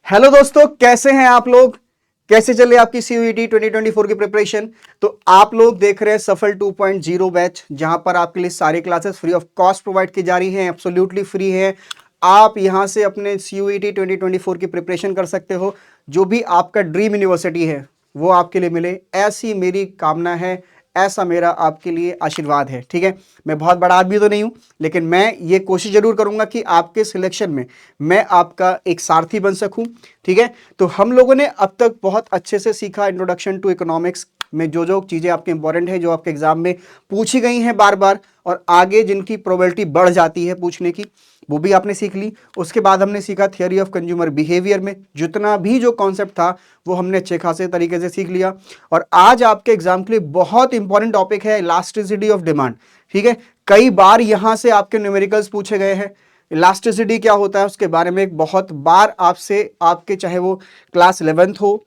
Hello दोस्तों, कैसे हैं आप लोग। कैसे चले आपकी सीयूईटी 2024 की प्रिपरेशन। तो आप लोग देख रहे हैं सफल 2.0 बैच, जहां पर आपके लिए सारी classes free of cost provide की जा रही हैं, एब्सोल्युटली फ्री है। आप यहां से अपने सीयूईटी 2024 की प्रिपरेशन कर सकते हो। जो भी आपका ड्रीम यूनिवर्सिटी है वो आपके लिए मिले, ऐसी मेरी कामना है, ऐसा मेरा आपके लिए आशीर्वाद है। ठीक है, मैं बहुत बड़ा आदमी तो नहीं हूं, लेकिन मैं ये कोशिश जरूर करूंगा कि आपके सिलेक्शन में मैं आपका एक सारथी बन सकूं। ठीक है, तो हम लोगों ने अब तक बहुत अच्छे से सीखा इंट्रोडक्शन टू इकोनॉमिक्स में जो जो चीजें आपके इंपॉर्टेंट है, जो आपके एग्जाम में पूछी गई हैं बार बार, और आगे जिनकी प्रोबेबिलिटी बढ़ जाती है पूछने की, वो भी आपने सीख ली। उसके बाद हमने सीखा थियरी ऑफ कंज्यूमर बिहेवियर में जितना भी जो कॉन्सेप्ट था वो हमने अच्छे खासे तरीके से सीख लिया। और आज आपके एग्जाम के लिए बहुत इंपॉर्टेंट टॉपिक है इलास्टिसिटी ऑफ डिमांड। ठीक है, कई बार यहां से आपके न्यूमेरिकल्स पूछे गए हैं। इलास्टिसिटी क्या होता है उसके बारे में एक बहुत बार आपसे, आपके चाहे वो क्लास 11th हो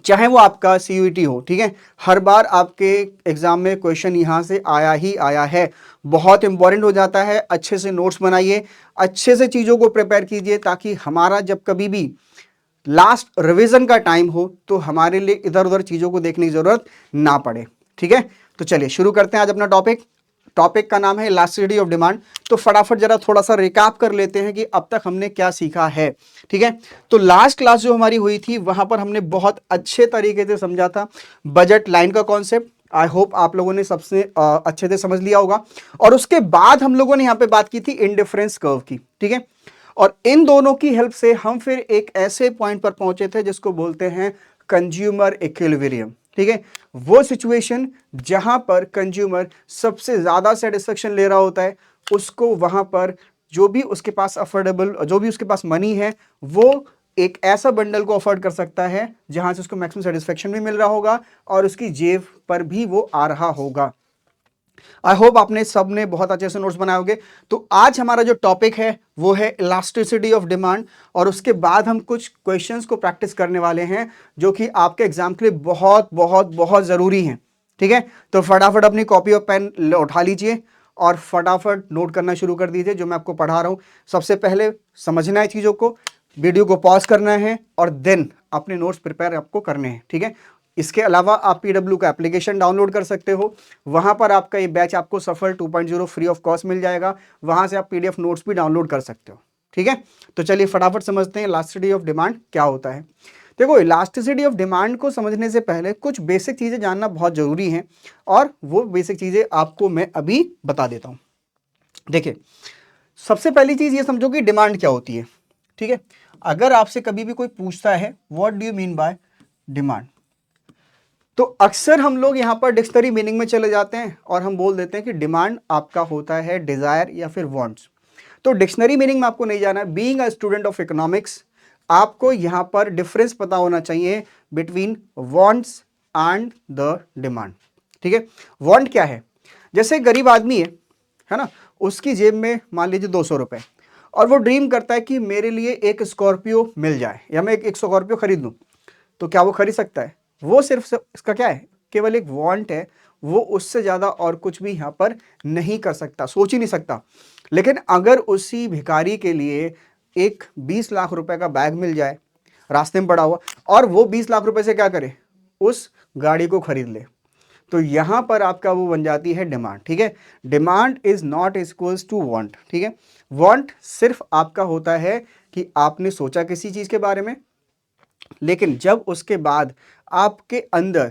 चाहे वो आपका सीयूईटी हो, ठीक है, हर बार आपके एग्जाम में क्वेश्चन यहां से आया ही आया है। बहुत इंपॉर्टेंट हो जाता है। अच्छे से नोट्स बनाइए, अच्छे से चीजों को प्रिपेयर कीजिए, ताकि हमारा जब कभी भी लास्ट रिवीजन का टाइम हो तो हमारे लिए इधर उधर चीजों को देखने की जरूरत ना पड़े। ठीक है, तो चलिए शुरू करते हैं आज अपना टॉपिक। टॉपिक का नाम है इलास्टिसिटी ऑफ डिमांड। तो फटाफट जरा थोड़ा सा रिकैप कर लेते हैं कि अब तक हमने क्या सीखा है। ठीक है, तो लास्ट क्लास जो हमारी हुई थी वहां पर हमने बहुत अच्छे तरीके से समझा था बजट लाइन का कॉन्सेप्ट। आई होप आप लोगों ने सबसे अच्छे से समझ लिया होगा। और उसके बाद हम लोगों ने यहां पे बात की थी इंडिफरेंस कर्व की। ठीक है, और इन दोनों की हेल्प से हम फिर एक ऐसे पॉइंट पर पहुंचे थे जिसको बोलते हैं कंज्यूमर इक्विलिब्रियम। ठीक है, वो सिचुएशन जहां पर कंज्यूमर सबसे ज्यादा सेटिस्फेक्शन ले रहा होता है, उसको वहां पर जो भी उसके पास अफोर्डेबल, जो भी उसके पास मनी है, वो एक ऐसा बंडल को अफोर्ड कर सकता है जहां से उसको मैक्सिमम सेटिस्फेक्शन भी मिल रहा होगा और उसकी जेब पर भी वो आ रहा होगा। आई होप आपने सबने बहुत अच्छे से नोट्स बनाए होंगे। तो आज हमारा जो टॉपिक है वो है इलास्टिसिटी ऑफ डिमांड, और उसके बाद हम कुछ क्वेश्चंस को प्रैक्टिस करने वाले हैं जो कि आपके एग्जाम के लिए बहुत बहुत बहुत जरूरी हैं। ठीक है, तो फटाफट अपनी कॉपी और पेन उठा लीजिए और फटाफट नोट करना शुरू कर दीजिए जो मैं आपको पढ़ा रहा हूं। सबसे पहले समझना है चीजों को, वीडियो को पॉज करना है और देन अपने नोट्स प्रिपेयर आपको करने हैं। ठीक है, इसके अलावा आप पीडब्ल्यू का एप्लीकेशन डाउनलोड कर सकते हो। वहां पर आपका ये बैच आपको सफल 2.0 फ्री ऑफ कॉस्ट मिल जाएगा। वहां से आप पीडीएफ नोट्स भी डाउनलोड कर सकते हो। ठीक है, तो चलिए फटाफट समझते हैं इलास्टिसिटी ऑफ डिमांड क्या होता है। देखो, इलास्टिसिटी ऑफ डिमांड को समझने से पहले कुछ बेसिक चीजें जानना बहुत जरूरी है, और वो बेसिक चीजें आपको मैं अभी बता देता हूं। देखिए, सबसे पहली चीज ये समझो कि डिमांड क्या होती है। ठीक है, अगर आपसे कभी भी कोई पूछता है what do you mean by demand, तो अक्सर हम लोग यहां पर डिक्शनरी मीनिंग में चले जाते हैं और हम बोल देते हैं कि डिमांड आपका होता है डिजायर या फिर वांट्स। तो डिक्शनरी मीनिंग में आपको नहीं जाना है। Being a student of economics, आपको यहां पर डिफरेंस पता होना चाहिए between wants and the demand. ठीक है, वांट क्या है? जैसे गरीब आदमी है ना, उसकी जेब में मान लीजिए 200 रुपए, और वो ड्रीम करता है कि मेरे लिए एक स्कॉर्पियो मिल जाए या मैं एक स्कॉर्पियो खरीद लूं। तो क्या वो खरीद सकता है? वो सिर्फ इसका क्या है, केवल एक वांट है। वो उससे ज्यादा और कुछ भी यहां पर नहीं कर सकता, सोच ही नहीं सकता। लेकिन अगर उसी भिखारी के लिए एक 20 लाख रुपए का बैग मिल जाए रास्ते में पड़ा हुआ, और वो 20 लाख रुपए से क्या करे, उस गाड़ी को खरीद ले, तो यहां पर आपका वो बन जाती है डिमांड। ठीक है, demand is not equals to want. ठीक है, वांट सिर्फ आपका होता है कि आपने सोचा किसी चीज के बारे में, लेकिन जब उसके बाद आपके अंदर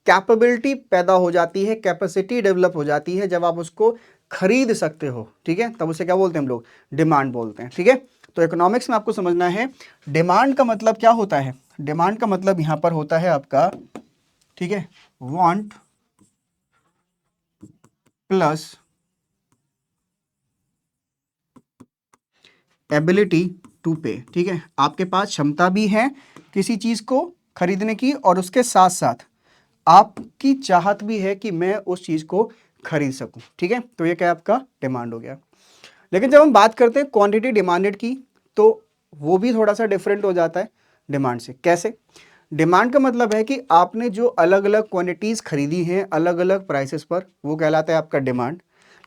कैपेबिलिटी पैदा हो जाती है, कैपेसिटी डेवलप हो जाती है, जब आप उसको खरीद सकते हो, ठीक है, तब उसे क्या बोलते हैं हम लोग? डिमांड बोलते हैं। ठीक है, तो इकोनॉमिक्स में आपको समझना है डिमांड का मतलब क्या होता है। डिमांड का मतलब यहां पर होता है आपका, ठीक है, वांट प्लस एबिलिटी टू पे। ठीक है, आपके पास क्षमता भी है किसी चीज को खरीदने की, और उसके साथ साथ आपकी चाहत भी है कि मैं उस चीज को खरीद सकूं। ठीक है, तो ये क्या आपका डिमांड हो गया। लेकिन जब हम बात करते हैं क्वांटिटी डिमांडेड की, तो वो भी थोड़ा सा डिफरेंट हो जाता है डिमांड से। कैसे? डिमांड का मतलब है कि आपने जो अलग अलग क्वांटिटीज खरीदी हैं अलग अलग प्राइसेस पर, वो कहलाता है आपका डिमांड।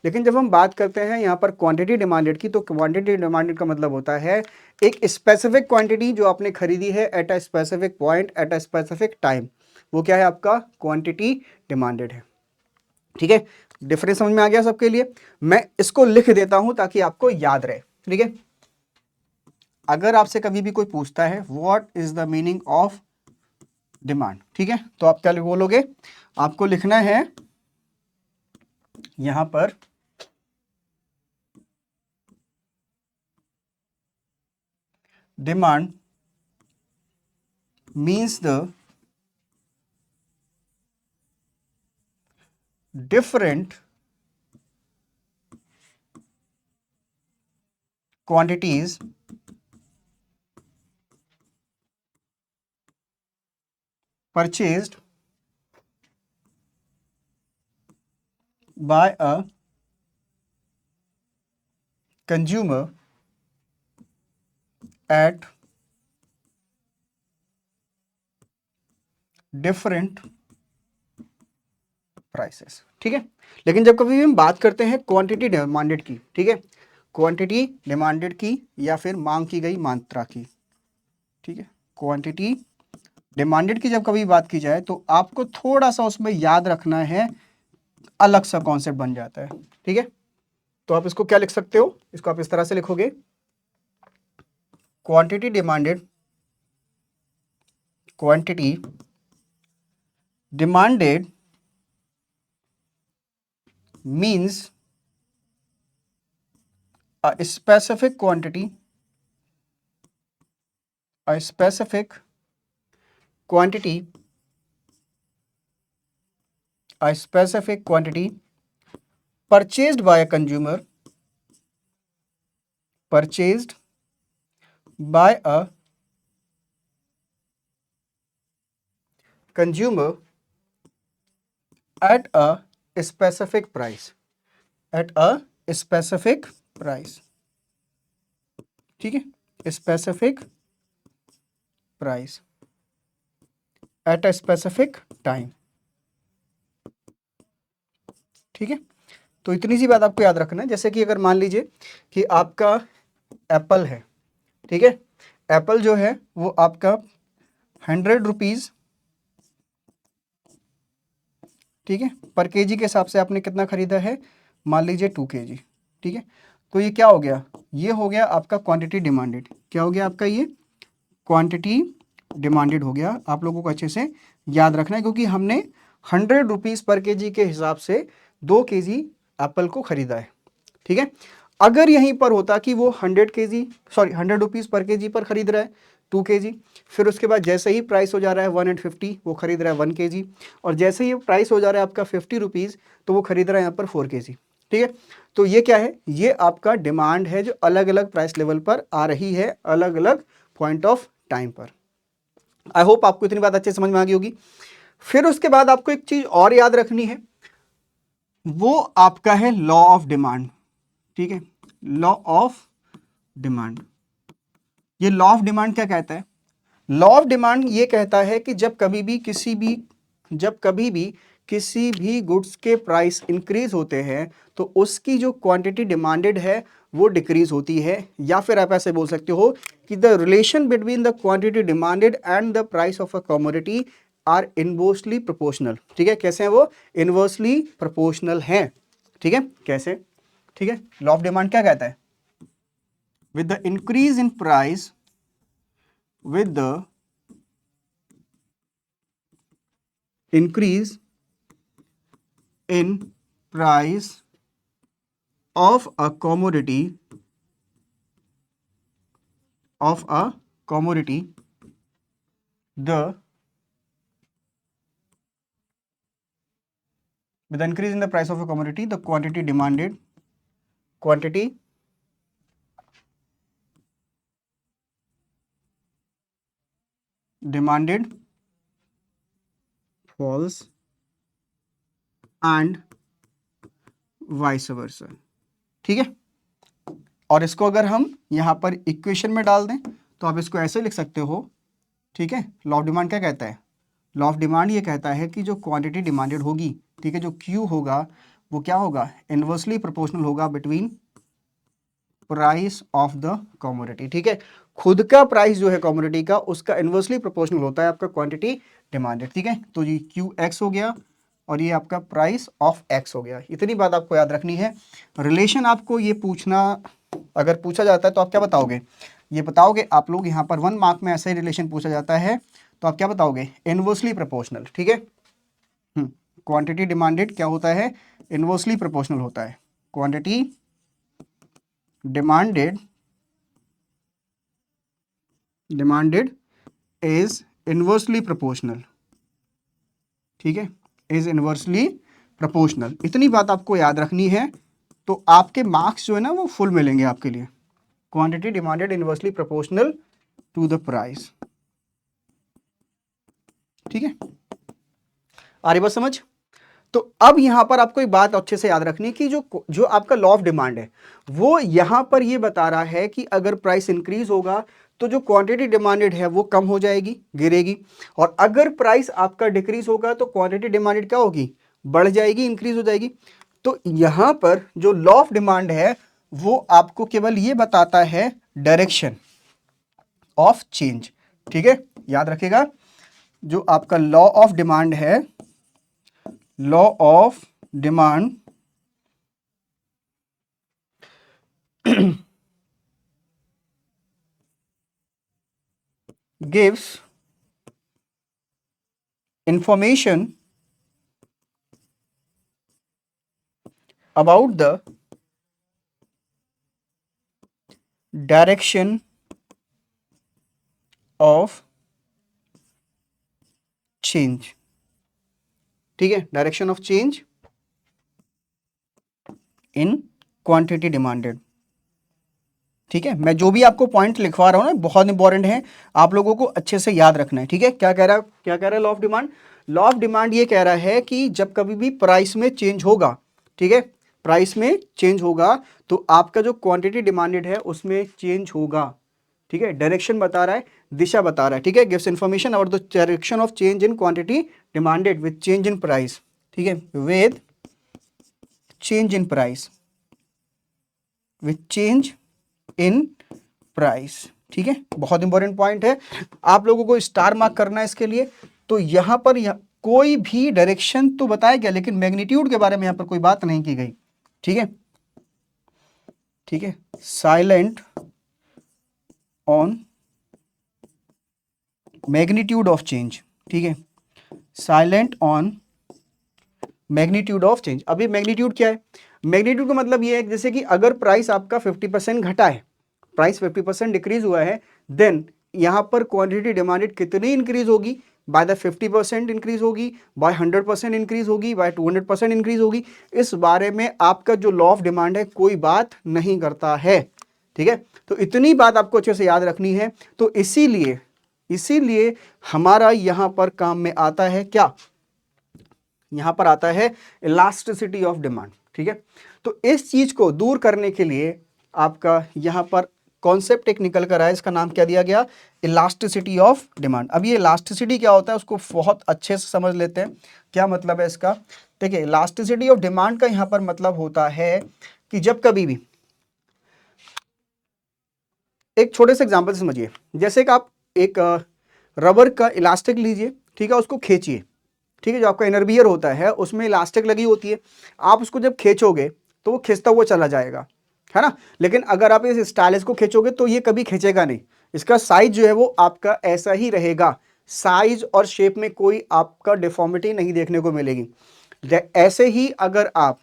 लेकिन जब हम बात करते हैं यहाँ पर क्वांटिटी डिमांडेड की, तो क्वांटिटी डिमांडेड का मतलब होता है एक स्पेसिफिक क्वांटिटी जो आपने खरीदी है at a specific point at a specific time, वो क्या है आपका क्वांटिटी डिमांडेड है। ठीक है, डिफरेंस समझ में आ गया सबके लिए? मैं इसको लिख देता हूं ताकि आपको याद रहे। ठीक है, अगर आपसे कभी भी कोई पूछता है what is the meaning of demand, ठीक है, तो आप क्या बोलोगे? आपको लिखना है यहां पर demand means the different quantities purchased by a consumer at different prices. ठीक है, लेकिन जब कभी भी हम बात करते हैं क्वांटिटी डिमांडेड की, ठीक है, क्वांटिटी डिमांडेड की या फिर मांग की गई मात्रा की, ठीक है, क्वांटिटी डिमांडेड की जब कभी बात की जाए तो आपको थोड़ा सा उसमें याद रखना है, अलग सा कॉन्सेप्ट बन जाता है। ठीक है, तो आप इसको क्या लिख सकते हो? इसको आप इस तरह से लिखोगे, quantity demanded, quantity demanded means a specific quantity, a specific quantity, a specific quantity purchased by a consumer, purchased by a consumer at a specific price, at a specific price। ठीक है, specific price at a specific time। ठीक है, तो इतनी सी बात आपको याद रखना है। जैसे कि अगर मान लीजिए कि आपका एप्पल है, ठीक है, एप्पल जो है वो आपका 100 रुपीज, ठीक है, पर केजी के हिसाब से आपने कितना खरीदा है? मान लीजिए 2 kg। ठीक है, तो ये क्या हो गया? ये हो गया आपका क्वांटिटी डिमांडेड। क्या हो गया आपका? ये क्वांटिटी डिमांडेड हो गया। आप लोगों को अच्छे से याद रखना है क्योंकि हमने 100 रुपीज पर केजी के हिसाब से 2 kg एप्पल को खरीदा है। ठीक है, अगर यहीं पर होता कि वो 100 रुपीज पर केजी पर खरीद रहा है 2 kg, फिर उसके बाद जैसे ही प्राइस हो जा रहा है 150, वो खरीद रहा है 1 kg, और जैसे ही प्राइस हो जा रहा है आपका 50 रुपीज, तो वो खरीद रहा है यहाँ पर 4 kg। ठीक है, तो ये क्या है? ये आपका डिमांड है जो अलग अलग प्राइस लेवल पर आ रही है, अलग अलग पॉइंट ऑफ टाइम पर। आई होप आपको इतनी बात अच्छे समझ में आ गई होगी। फिर उसके बाद आपको एक चीज और याद रखनी है, वो आपका है लॉ ऑफ डिमांड। ठीक है, लॉ ऑफ डिमांड। ये लॉ ऑफ डिमांड क्या कहता है? लॉ ऑफ डिमांड ये कहता है कि जब कभी भी किसी भी गुड्स के प्राइस इंक्रीज होते हैं तो उसकी जो क्वांटिटी डिमांडेड है वो डिक्रीज होती है, या फिर आप ऐसे बोल सकते हो कि the relation between the quantity demanded and the price of a commodity are inversely proportional. ठीक है, कैसे हैं वो? इनवर्सली प्रोपोर्शनल हैं। ठीक है, कैसे? ठीक है, लॉ ऑफ डिमांड क्या कहता है? With the increase in price, with the increase in price of a commodity, the with the increase in the price of a commodity, the quantity demanded falls and vice versa। ठीक है, और इसको अगर हम यहां पर इक्वेशन में डाल दें तो आप इसको ऐसे लिख सकते हो। ठीक है, लॉ ऑफ डिमांड क्या कहता है? लॉ ऑफ डिमांड ये कहता है कि जो क्वांटिटी डिमांडेड होगी, ठीक है, जो क्यू होगा वो क्या होगा, इनवर्सली प्रोपोर्शनल होगा between price of the commodity. ठीक है, खुद का प्राइस जो है कमोडिटी का, उसका इनवर्सली प्रोपोर्शनल होता है आपका क्वांटिटी डिमांडेड। ठीक है, तो ये क्यू एक्स हो गया और ये आपका प्राइस ऑफ एक्स हो गया। इतनी बात आपको याद रखनी है। रिलेशन आपको ये पूछना, अगर पूछा जाता है तो आप क्या बताओगे, ये बताओगे आप लोग, यहाँ पर 1 मार्क में ऐसा ही रिलेशन पूछा जाता है तो आप क्या बताओगे, इनवर्सली प्रोपोर्शनल। ठीक है, क्वांटिटी डिमांडेड क्या होता है, इनवर्सली प्रोपोर्शनल होता है। Quantity demanded is inversely proportional. ठीक है, इज इनवर्सली प्रोपोर्शनल। इतनी बात आपको याद रखनी है तो आपके मार्क्स जो है ना वो फुल मिलेंगे आपके लिए। Quantity demanded inversely proportional to the price. ठीक है, आ रही बात समझ। तो अब यहां पर आपको एक बात अच्छे से याद रखनी है कि जो आपका लॉ ऑफ डिमांड है वो यहां पर ये बता रहा है कि अगर प्राइस इंक्रीज होगा तो जो क्वांटिटी डिमांडेड है वो कम हो जाएगी, गिरेगी, और अगर प्राइस आपका डिक्रीज होगा तो क्वांटिटी डिमांडेड क्या होगी, बढ़ जाएगी, इंक्रीज हो जाएगी। तो यहां पर जो लॉ ऑफ डिमांड है वो आपको केवल ये बताता है डायरेक्शन ऑफ चेंज। ठीक है, याद रखिएगा, जो आपका लॉ ऑफ डिमांड है, law of demand gives information about the direction of change। ठीक है, direction of change in quantity demanded. ठीक है, मैं जो भी आपको पॉइंट लिखवा रहा हूं ना बहुत इंपॉर्टेंट है, आप लोगों को अच्छे से याद रखना है। ठीक है, क्या कह रहा है law of demand, law of demand ये कह रहा है कि जब कभी भी प्राइस में चेंज होगा, ठीक है, प्राइस में चेंज होगा तो आपका जो क्वांटिटी डिमांडेड है उसमें चेंज होगा। ठीक है, डायरेक्शन बता रहा है, दिशा बता रहा है। ठीक है, gives information about the direction of change in quantity demanded with change in price. ठीक है, with change in price, with change in price. ठीक है, बहुत इंपॉर्टेंट पॉइंट है, आप लोगों को स्टार मार्क करना है इसके लिए। तो यहां पर कोई भी डायरेक्शन तो बताया गया लेकिन मैग्नीट्यूड के बारे में यहां पर कोई बात नहीं की गई। ठीक है, ठीक है, silent on magnitude of change. ठीक है, silent on magnitude of change. अभी मैग्नीट्यूड क्या है, मैग्नीट्यूड का मतलब ये है जैसे कि अगर प्राइस आपका 50% घटा है, प्राइस 50% डिक्रीज हुआ है, देन यहां पर क्वांटिटी डिमांडेड कितनी इंक्रीज होगी, बाय द 50% इंक्रीज होगी, बाय 100% इंक्रीज होगी, बाय 200% इंक्रीज होगी। इस बारे में आपका जो लॉ ऑफ डिमांड है कोई बात नहीं करता है। ठीक है, तो इतनी बात आपको अच्छे से याद रखनी है। तो इसीलिए हमारा यहां पर काम में आता है क्या, यहां पर आता है इलास्टिसिटी ऑफ डिमांड। ठीक है, तो इस चीज को दूर करने के लिए आपका यहां पर कॉन्सेप्ट एक निकल कर आया, इसका नाम क्या दिया गया, इलास्टिसिटी ऑफ डिमांड। अब ये इलास्टिसिटी क्या होता है उसको बहुत अच्छे से समझ लेते हैं, क्या मतलब है इसका। देखिए, इलास्टिसिटी ऑफ डिमांड का यहां पर मतलब होता है कि जब कभी भी, एक छोटे से एग्जांपल से समझिए, जैसे कि आप एक रबर का इलास्टिक लीजिए, ठीक है, उसको खींचिए। ठीक है, जो आपका इनर बियर होता है उसमें इलास्टिक लगी होती है, आप उसको जब खींचोगे तो वो खींचता हुआ चला जाएगा, है ना। लेकिन अगर आप इस स्टाइलिस को खींचोगे तो ये कभी खींचेगा नहीं, इसका साइज जो है वो आपका ऐसा ही रहेगा, साइज और शेप में कोई आपका डिफॉर्मिटी नहीं देखने को मिलेगी। ऐसे ही अगर आप,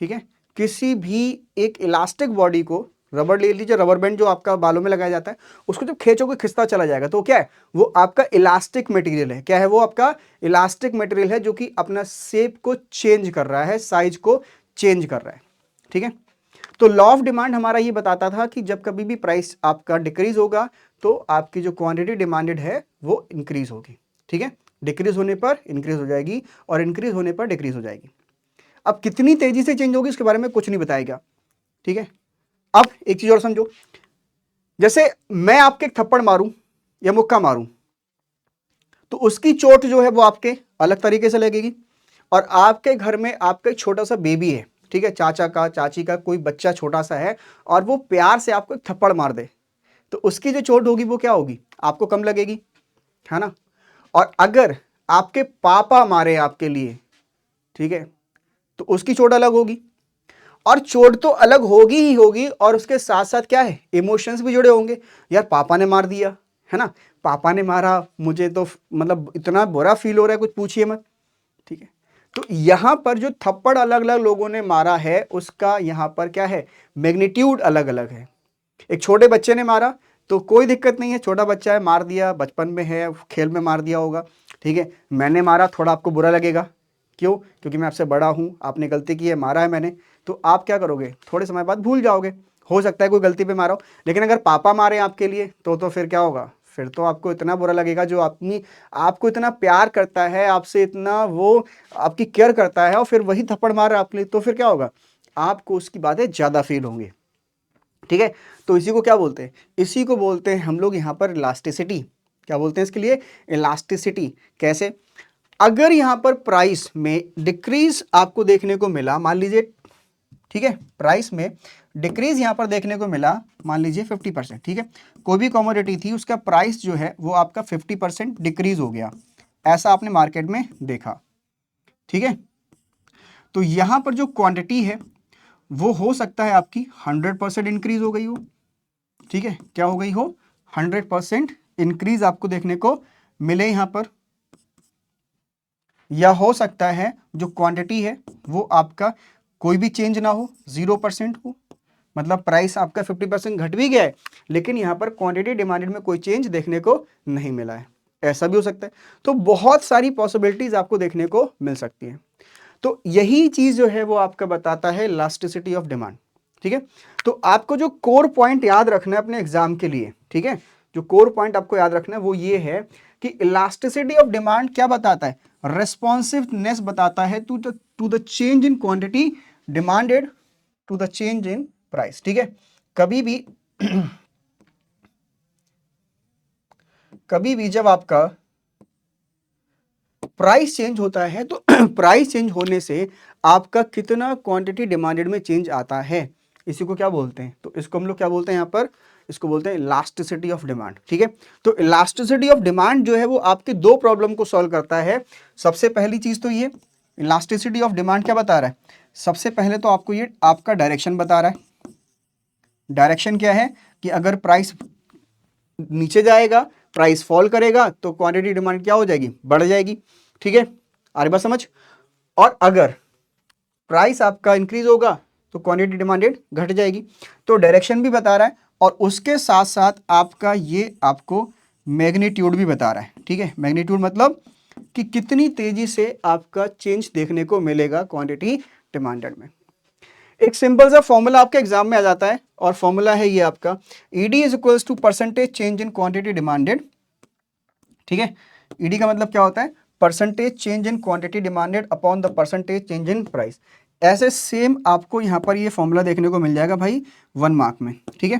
ठीक है, किसी भी एक इलास्टिक बॉडी को, रबर ले लीजिए, रबर बैंड जो आपका बालों में लगाया जाता है, उसको जब खींचोगे खिंचता चला जाएगा, तो क्या है, वो आपका इलास्टिक मटेरियल है। क्या है वो, आपका इलास्टिक मटेरियल है जो कि अपना शेप को चेंज कर रहा है, साइज को चेंज कर रहा है। ठीक है, तो लॉ ऑफ डिमांड हमारा ये बताता था कि जब कभी भी प्राइस आपका डिक्रीज होगा तो आपकी जो क्वांटिटी डिमांडेड है वो इंक्रीज होगी। ठीक है, डिक्रीज होने पर इंक्रीज हो जाएगी और इंक्रीज होने पर डिक्रीज हो जाएगी। अब कितनी तेजी से चेंज होगी इसके बारे में कुछ नहीं बताया गया। ठीक है, अब एक चीज और समझो, जैसे मैं आपके एक थप्पड़ मारूं या मुक्का मारूं तो उसकी चोट जो है वो आपके अलग तरीके से लगेगी, और आपके घर में आपका एक छोटा सा बेबी है, ठीक है, चाचा का चाची का कोई बच्चा छोटा सा है, और वो प्यार से आपको एक थप्पड़ मार दे, तो उसकी जो चोट होगी वो क्या होगी, आपको कम लगेगी, है ना। और अगर आपके पापा मारे आपके लिए, ठीक है, तो उसकी चोट अलग होगी। और चोट तो अलग होगी ही होगी, और उसके साथ साथ क्या है, इमोशंस भी जुड़े होंगे। यार पापा ने मार दिया, है ना, पापा ने मारा, मुझे तो मतलब इतना बुरा फील हो रहा है, कुछ पूछिए मत, ठीक है। तो यहां पर जो थप्पड़ अलग अलग लोगों ने मारा है, उसका यहां पर क्या है, मैग्नीट्यूड अलग अलग है। एक छोटे बच्चे ने मारा तो कोई दिक्कत नहीं है, छोटा बच्चा है, मार दिया, बचपन में है, खेल में मार दिया होगा, ठीक है। मैंने मारा, थोड़ा आपको बुरा लगेगा, क्यों, क्योंकि मैं आपसे बड़ा हूं, आपने गलती की है, मारा है मैंने, तो आप क्या करोगे, थोड़े समय बाद भूल जाओगे, हो सकता है कोई गलती पे मारा हो। लेकिन अगर पापा मारे आपके लिए तो फिर क्या होगा, फिर तो आपको इतना बुरा लगेगा, जो अपनी आपको इतना प्यार करता है, आपसे इतना वो आपकी केयर करता है, और फिर वही थप्पड़ मार रहा है आपके लिए, तो फिर क्या होगा, आपको उसकी बातें ज़्यादा फील होंगी, ठीक है। तो इसी को क्या बोलते हैं, इसी को बोलते हैं हम लोग यहाँ पर इलास्टिसिटी। क्या बोलते हैं इसके लिए, इलास्टिसिटी। कैसे, अगर यहाँ पर प्राइस में डिक्रीज आपको देखने को मिला, मान लीजिए, ठीक है, प्राइस में डिक्रीज यहां पर देखने को मिला, मान लीजिए 50%, ठीक है, कोई भी कमोडिटी थी, उसका प्राइस जो है वो आपका 50% डिक्रीज हो गया, ऐसा आपने मार्केट में देखा, ठीक है। तो यहां पर जो क्वांटिटी है वो हो सकता है आपकी 100% इंक्रीज हो गई हो, ठीक है, क्या हो गई हो, 100% इंक्रीज आपको देखने को मिले यहां पर, या हो सकता है जो क्वांटिटी है वो आपका कोई भी चेंज ना हो, 0% हो, मतलब प्राइस आपका 50% घट भी गया है, लेकिन यहां पर क्वांटिटी डिमांडेड में कोई चेंज देखने को नहीं मिला है, ऐसा भी हो सकता है। तो बहुत सारी पॉसिबिलिटीज आपको देखने को मिल सकती है। तो यही चीज जो है वो आपका बताता है इलास्टिसिटी ऑफ डिमांड, ठीक है। तो आपको जो कोर पॉइंट याद रखना है अपने एग्जाम के लिए, ठीक है, जो कोर पॉइंट आपको याद रखना है वो ये है कि इलास्टिसिटी ऑफ डिमांड क्या बताता है, रेस्पॉन्सिवनेस बताता है to the change in quantity demanded to the change in price, ठीक है। कभी भी कभी भी जब आपका प्राइस चेंज होता है तो प्राइस चेंज होने से आपका कितना क्वांटिटी डिमांडेड में चेंज आता है, इसी को क्या बोलते हैं, तो इसको हम लोग क्या बोलते हैं यहाँ पर, इसको बोलते हैं इलास्टिसिटी ऑफ डिमांड, ठीक है। तो इलास्टिसिटी ऑफ डिमांड जो है वो आपके दो प्रॉब्लम को सॉल्व करता है। सबसे पहली चीज तो ये इलास्टिसिटी ऑफ डिमांड क्या बता रहा है, सबसे पहले तो आपको ये आपका डायरेक्शन बता रहा है। डायरेक्शन क्या है कि अगर प्राइस नीचे जाएगा, प्राइस फॉल करेगा, तो क्वांटिटी डिमांड क्या हो जाएगी, बढ़ जाएगी, ठीक है, आ रही बात समझ। और अगर प्राइस आपका इंक्रीज होगा तो क्वांटिटी डिमांडेड घट जाएगी। तो डायरेक्शन भी बता रहा है, और उसके साथ साथ आपका ये आपको मैग्नीट्यूड भी बता रहा है, ठीक है। मैग्नीट्यूड मतलब कि कितनी तेजी से आपका चेंज देखने को मिलेगा क्वांटिटी डिमांडेड में। एक सिंपल सा फॉर्मूला आपके एग्जाम में आ जाता है, और फॉर्मूला है ये आपका, ED is equals to percentage change in quantity demanded, ठीक है। ईडी का मतलब क्या होता है, percentage change in quantity demanded upon the percentage change in price. ऐसे सेम आपको यहां पर ये फॉर्मूला देखने को मिल जाएगा भाई 1 मार्क में, ठीक है।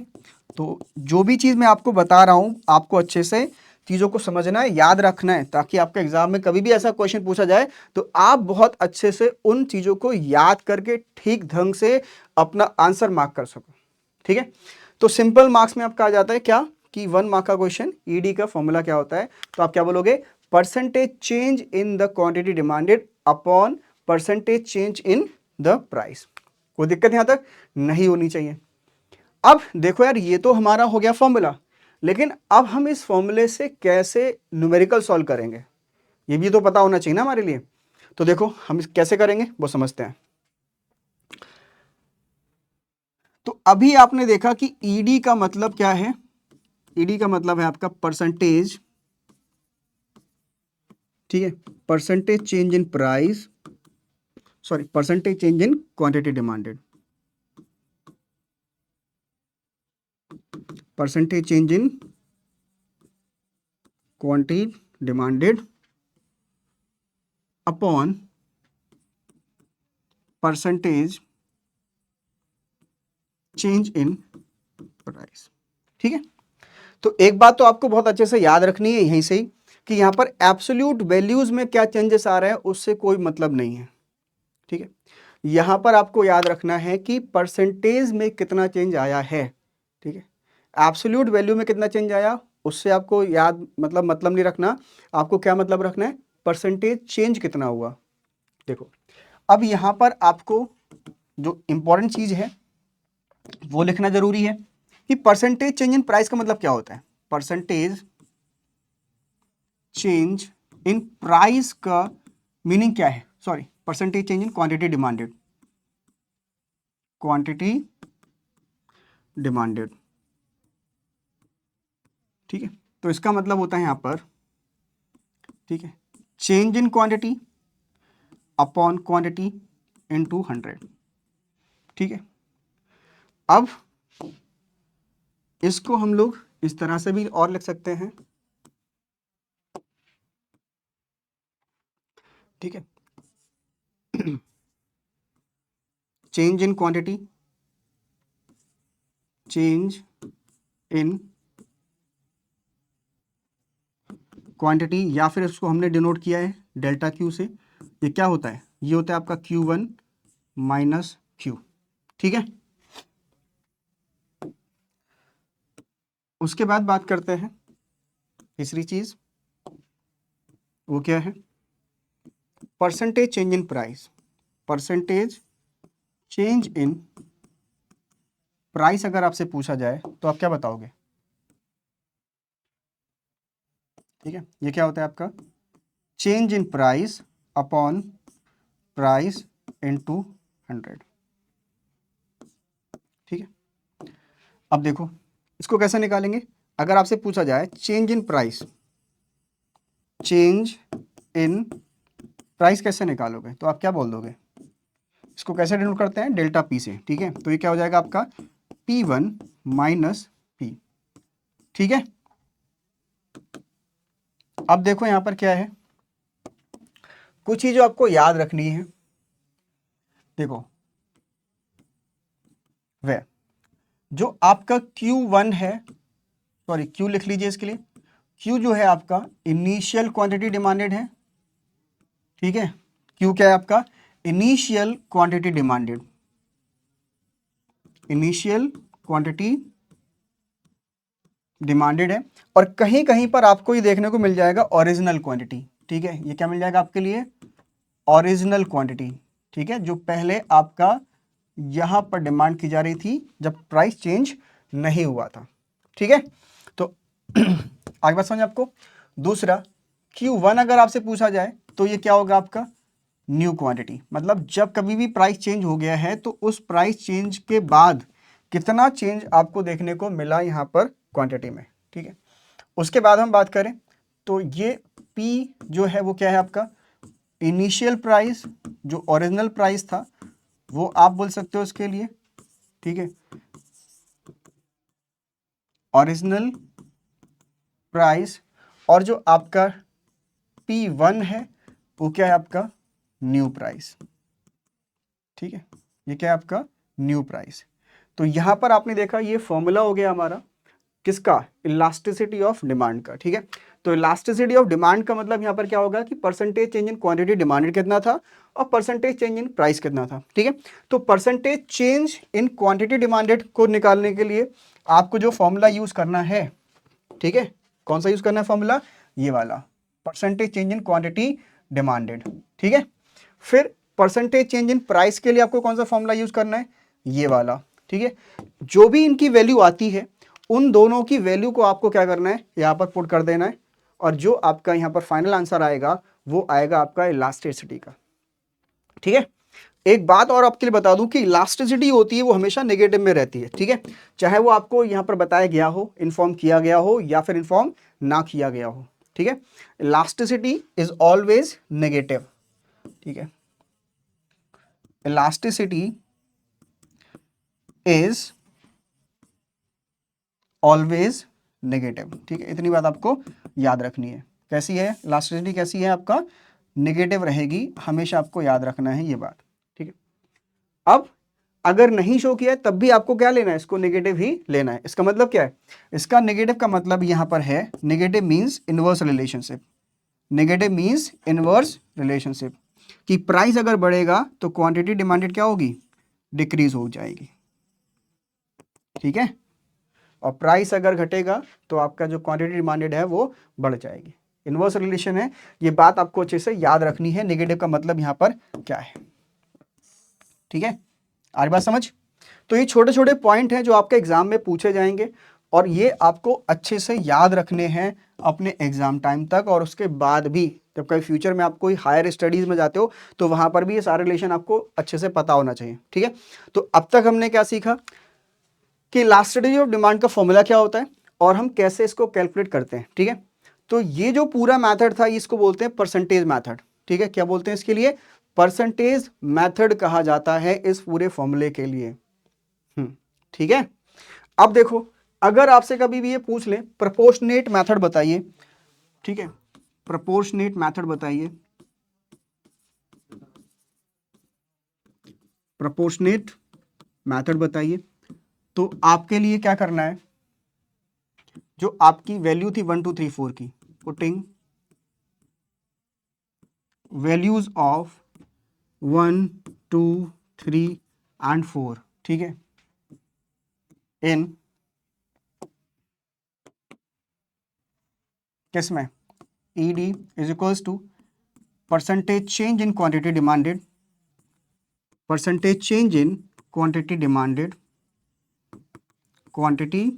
तो जो भी चीज मैं आपको बता रहा हूं, आपको अच्छे से चीजों को समझना है, याद रखना है, ताकि आपके एग्जाम में कभी भी ऐसा क्वेश्चन पूछा जाए तो आप बहुत अच्छे से उन चीजों को याद करके ठीक ढंग से अपना आंसर मार्क कर सको, ठीक है। तो सिंपल मार्क्स में आपका आ जाता है क्या कि 1 मार्क का क्वेश्चन, ईडी का फॉर्मूला क्या होता है, तो आप क्या बोलोगे, percentage change in the quantity demanded upon percentage change in the price. कोई दिक्कत यहां तक नहीं होनी चाहिए। अब देखो यार, ये तो हमारा हो गया फॉर्मूला, लेकिन अब हम इस फॉर्मूले से कैसे न्यूमेरिकल सॉल्व करेंगे, ये भी तो पता होना चाहिए ना हमारे लिए। तो देखो हम कैसे करेंगे वो समझते हैं। तो अभी आपने देखा कि ईडी का मतलब क्या है, ईडी का मतलब है आपका परसेंटेज, ठीक है, percentage change in price, sorry percentage change in quantity demanded, percentage change in quantity demanded upon percentage change in price, ठीक है। तो एक बात तो आपको बहुत अच्छे से याद रखनी है यहीं से ही, कि यहाँ पर एब्सोल्यूट वैल्यूज में क्या चेंजेस आ रहे हैं उससे कोई मतलब नहीं है, ठीक है। यहाँ पर आपको याद रखना है कि परसेंटेज में कितना चेंज आया है, ठीक है। एब्सोल्यूट वैल्यू में कितना चेंज आया उससे आपको याद मतलब नहीं रखना, आपको क्या मतलब रखना है, परसेंटेज चेंज कितना हुआ। देखो अब यहाँ पर आपको जो इंपॉर्टेंट चीज है वो लिखना जरूरी है कि परसेंटेज चेंज इन प्राइस का मतलब क्या होता है। परसेंटेज चेंज इन प्राइस का मीनिंग क्या है, sorry percentage change in quantity demanded, quantity demanded, ठीक है। तो इसका मतलब होता है यहां पर, ठीक है, change in quantity upon quantity into 100, ठीक है। अब इसको हम लोग इस तरह से भी और लिख सकते हैं, ठीक है। Change in quantity, change in quantity, या फिर इसको हमने डिनोट किया है डेल्टा क्यू से। ये क्या होता है, ये होता है आपका Q1 माइनस Q, ठीक है। उसके बाद बात करते हैं तीसरी चीज, वो क्या है, percentage change in price. Percentage change in price अगर आपसे पूछा जाए तो आप क्या बताओगे, ठीक है। ये क्या होता है आपका change in price upon price into 100, ठीक है। अब देखो इसको कैसे निकालेंगे, अगर आपसे पूछा जाए change in price, change in price कैसे निकालोगे तो आप क्या बोल दोगे, इसको कैसे डिनोट करते हैं, डेल्टा पी से, ठीक है। तो ये क्या हो जाएगा आपका P1 माइनस P, ठीक है। अब देखो यहां पर क्या है, कुछ चीजें आपको याद रखनी है। देखो वे जो आपका Q1 है, सॉरी Q लिख लीजिए इसके लिए, Q जो है आपका इनिशियल क्वांटिटी डिमांडेड है, ठीक है। Q क्या है आपका initial quantity demanded, initial quantity demanded है। और कहीं कहीं पर आपको ये देखने को मिल जाएगा ओरिजिनल क्वांटिटी, ठीक है। ये क्या मिल जाएगा आपके लिए, ओरिजिनल क्वांटिटी, ठीक है, जो पहले आपका यहां पर डिमांड की जा रही थी जब प्राइस चेंज नहीं हुआ था, ठीक है। तो आगे बात समझ आपको। दूसरा Q1 अगर आपसे पूछा जाए तो ये क्या होगा आपका न्यू क्वांटिटी, मतलब जब कभी भी प्राइस चेंज हो गया है तो उस प्राइस चेंज के बाद कितना चेंज आपको देखने को मिला यहां पर क्वांटिटी में, ठीक है। उसके बाद हम बात करें तो ये P जो है वो क्या है आपका इनिशियल प्राइस, जो ओरिजिनल प्राइस था वो आप बोल सकते हो इसके लिए, ठीक है, ओरिजिनल प्राइस। और जो आपका P1 है वो क्या है आपका न्यू प्राइस, ठीक है। ये क्या है आपका न्यू प्राइस। तो यहां पर आपने देखा ये फॉर्मूला हो गया हमारा किसका, इलास्टिसिटी ऑफ डिमांड का, ठीक है। तो इलास्टिसिटी ऑफ डिमांड का मतलब यहां पर क्या होगा कि percentage change in quantity demanded कितना था और परसेंटेज चेंज इन प्राइस कितना था, ठीक है। तो percentage change in quantity demanded को निकालने के लिए आपको जो फॉर्मूला यूज करना है, ठीक है, कौन सा यूज करना है फॉर्मूला, ये वाला percentage change in quantity demanded, ठीक है। फिर परसेंटेज चेंज इन प्राइस के लिए आपको कौन सा फॉर्मूला यूज करना है, ये वाला, ठीक है। जो भी इनकी वैल्यू आती है उन दोनों की वैल्यू को आपको क्या करना है यहां पर पुट कर देना है, और जो आपका यहां पर फाइनल आंसर आएगा वो आएगा आपका इलास्टिसिटी का, ठीक है। एक बात और आपके लिए बता दूं कि इलास्टिसिटी होती है वो हमेशा नेगेटिव में रहती है, ठीक है, चाहे वो आपको यहां पर बताया गया हो, इन्फॉर्म किया गया हो या फिर इन्फॉर्म ना किया गया हो, ठीक है। इलास्टिसिटी इज ऑलवेज नेगेटिव, ठीक है, इलास्टिसिटी इज ऑलवेज नेगेटिव, ठीक है। इतनी बात आपको याद रखनी है। कैसी है इलास्टिसिटी, कैसी है आपका नेगेटिव रहेगी, हमेशा आपको याद रखना है ये बात, ठीक है। अब अगर नहीं शो किया है तब भी आपको क्या लेना है, इसको नेगेटिव ही लेना है। इसका मतलब क्या है, इसका नेगेटिव का मतलब यहां पर है negative means inverse relationship, negative means inverse relationship, कि प्राइस अगर बढ़ेगा तो क्वांटिटी डिमांडेड क्या होगी, डिक्रीज हो जाएगी, ठीक है, और प्राइस अगर घटेगा तो आपका जो क्वांटिटी डिमांडेड है वो बढ़ जाएगी। इनवर्स रिलेशन है, ये बात आपको अच्छे से याद रखनी है, नेगेटिव का मतलब यहां पर क्या है, ठीक है, आ रही बात समझ। तो ये छोटे छोटे पॉइंट हैं जो आपके एग्जाम में पूछे जाएंगे और ये आपको अच्छे से याद रखने हैं अपने एग्जाम टाइम तक, और उसके बाद भी जब कभी फ्यूचर में आप कोई हायर स्टडीज में जाते हो तो वहां पर भी ये सारे रिलेशन आपको अच्छे से पता होना चाहिए, ठीक है। तो अब तक हमने क्या सीखा कि इलास्टिसिटी ऑफ डिमांड का फॉर्मूला क्या होता है और हम कैसे इसको कैलकुलेट करते हैं, ठीक है। तो ये जो पूरा मेथड था इसको बोलते हैं परसेंटेज मेथड, ठीक है। क्या बोलते हैं इसके लिए, परसेंटेज मेथड कहा जाता है इस पूरे फॉर्मूले के लिए, ठीक है। अब देखो, अगर आपसे कभी भी ये पूछ ले प्रोपोर्शनेट मेथड बताइए, ठीक है, प्रोपोर्शनेट मेथड बताइए, प्रोपोर्शनेट मेथड बताइए, तो आपके लिए क्या करना है, जो आपकी वैल्यू थी 1 2 3 4 की, पुटिंग वैल्यूज ऑफ 1 2 3 एंड 4, ठीक है, इन किसमें, ED is equals to percentage change in quantity demanded, percentage change in quantity demanded, quantity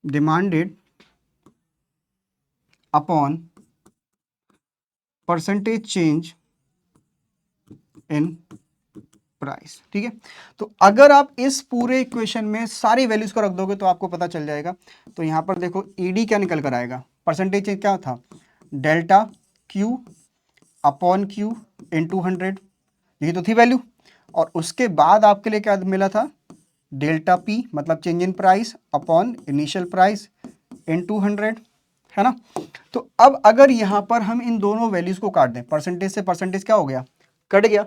demanded upon percentage change in price, ठीक है। तो अगर आप इस पूरे इक्वेशन में सारी वैल्यूज को रख दोगे तो आपको पता चल जाएगा। तो यहां पर देखो ईडी क्या निकल कर आएगा, परसेंटेज चेंज क्या था, delta Q upon Q in 200, ये तो थी वैल्यू, और उसके बाद आपके लिए क्या मिला था, डेल्टा पी मतलब change in price upon initial price in 200, है ना। तो अब अगर यहां पर हम इन दोनों वैल्यूज को काट दें, परसेंटेज से परसेंटेज क्या हो गया, कट गया।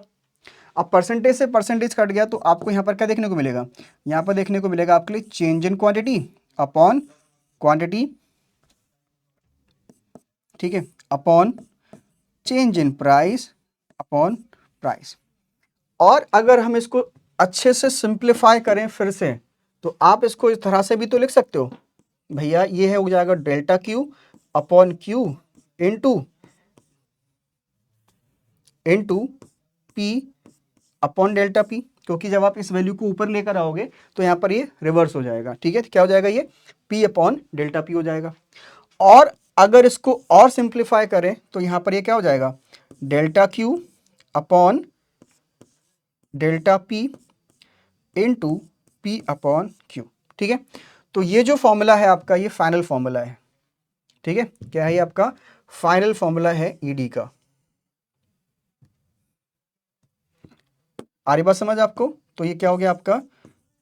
अब परसेंटेज से परसेंटेज कट गया तो आपको यहां पर क्या देखने को मिलेगा, यहां पर देखने को मिलेगा आपके लिए change in quantity upon quantity, ठीक है, upon change in price upon price. और अगर हम इसको अच्छे से सिंप्लीफाई करें फिर से, तो आप इसको इस तरह से भी तो लिख सकते हो भैया, ये है हो जाएगा delta Q upon Q into P upon delta P, क्योंकि जब आप इस वैल्यू को ऊपर लेकर आओगे तो यहां पर ये रिवर्स हो जाएगा, ठीक है। क्या हो जाएगा, ये पी अपॉन डेल्टा पी हो जाएगा। और अगर इसको और सिंप्लीफाई करें तो यहां पर ये क्या हो जाएगा, delta Q upon delta P into P upon Q, ठीक है। तो ये जो फॉर्मूला है आपका, ये फाइनल फॉर्मूला है, ठीक है। क्या है ये आपका फाइनल फॉर्मूला है ईडी का। आ रही बात समझ आपको। तो ये क्या हो गया आपका,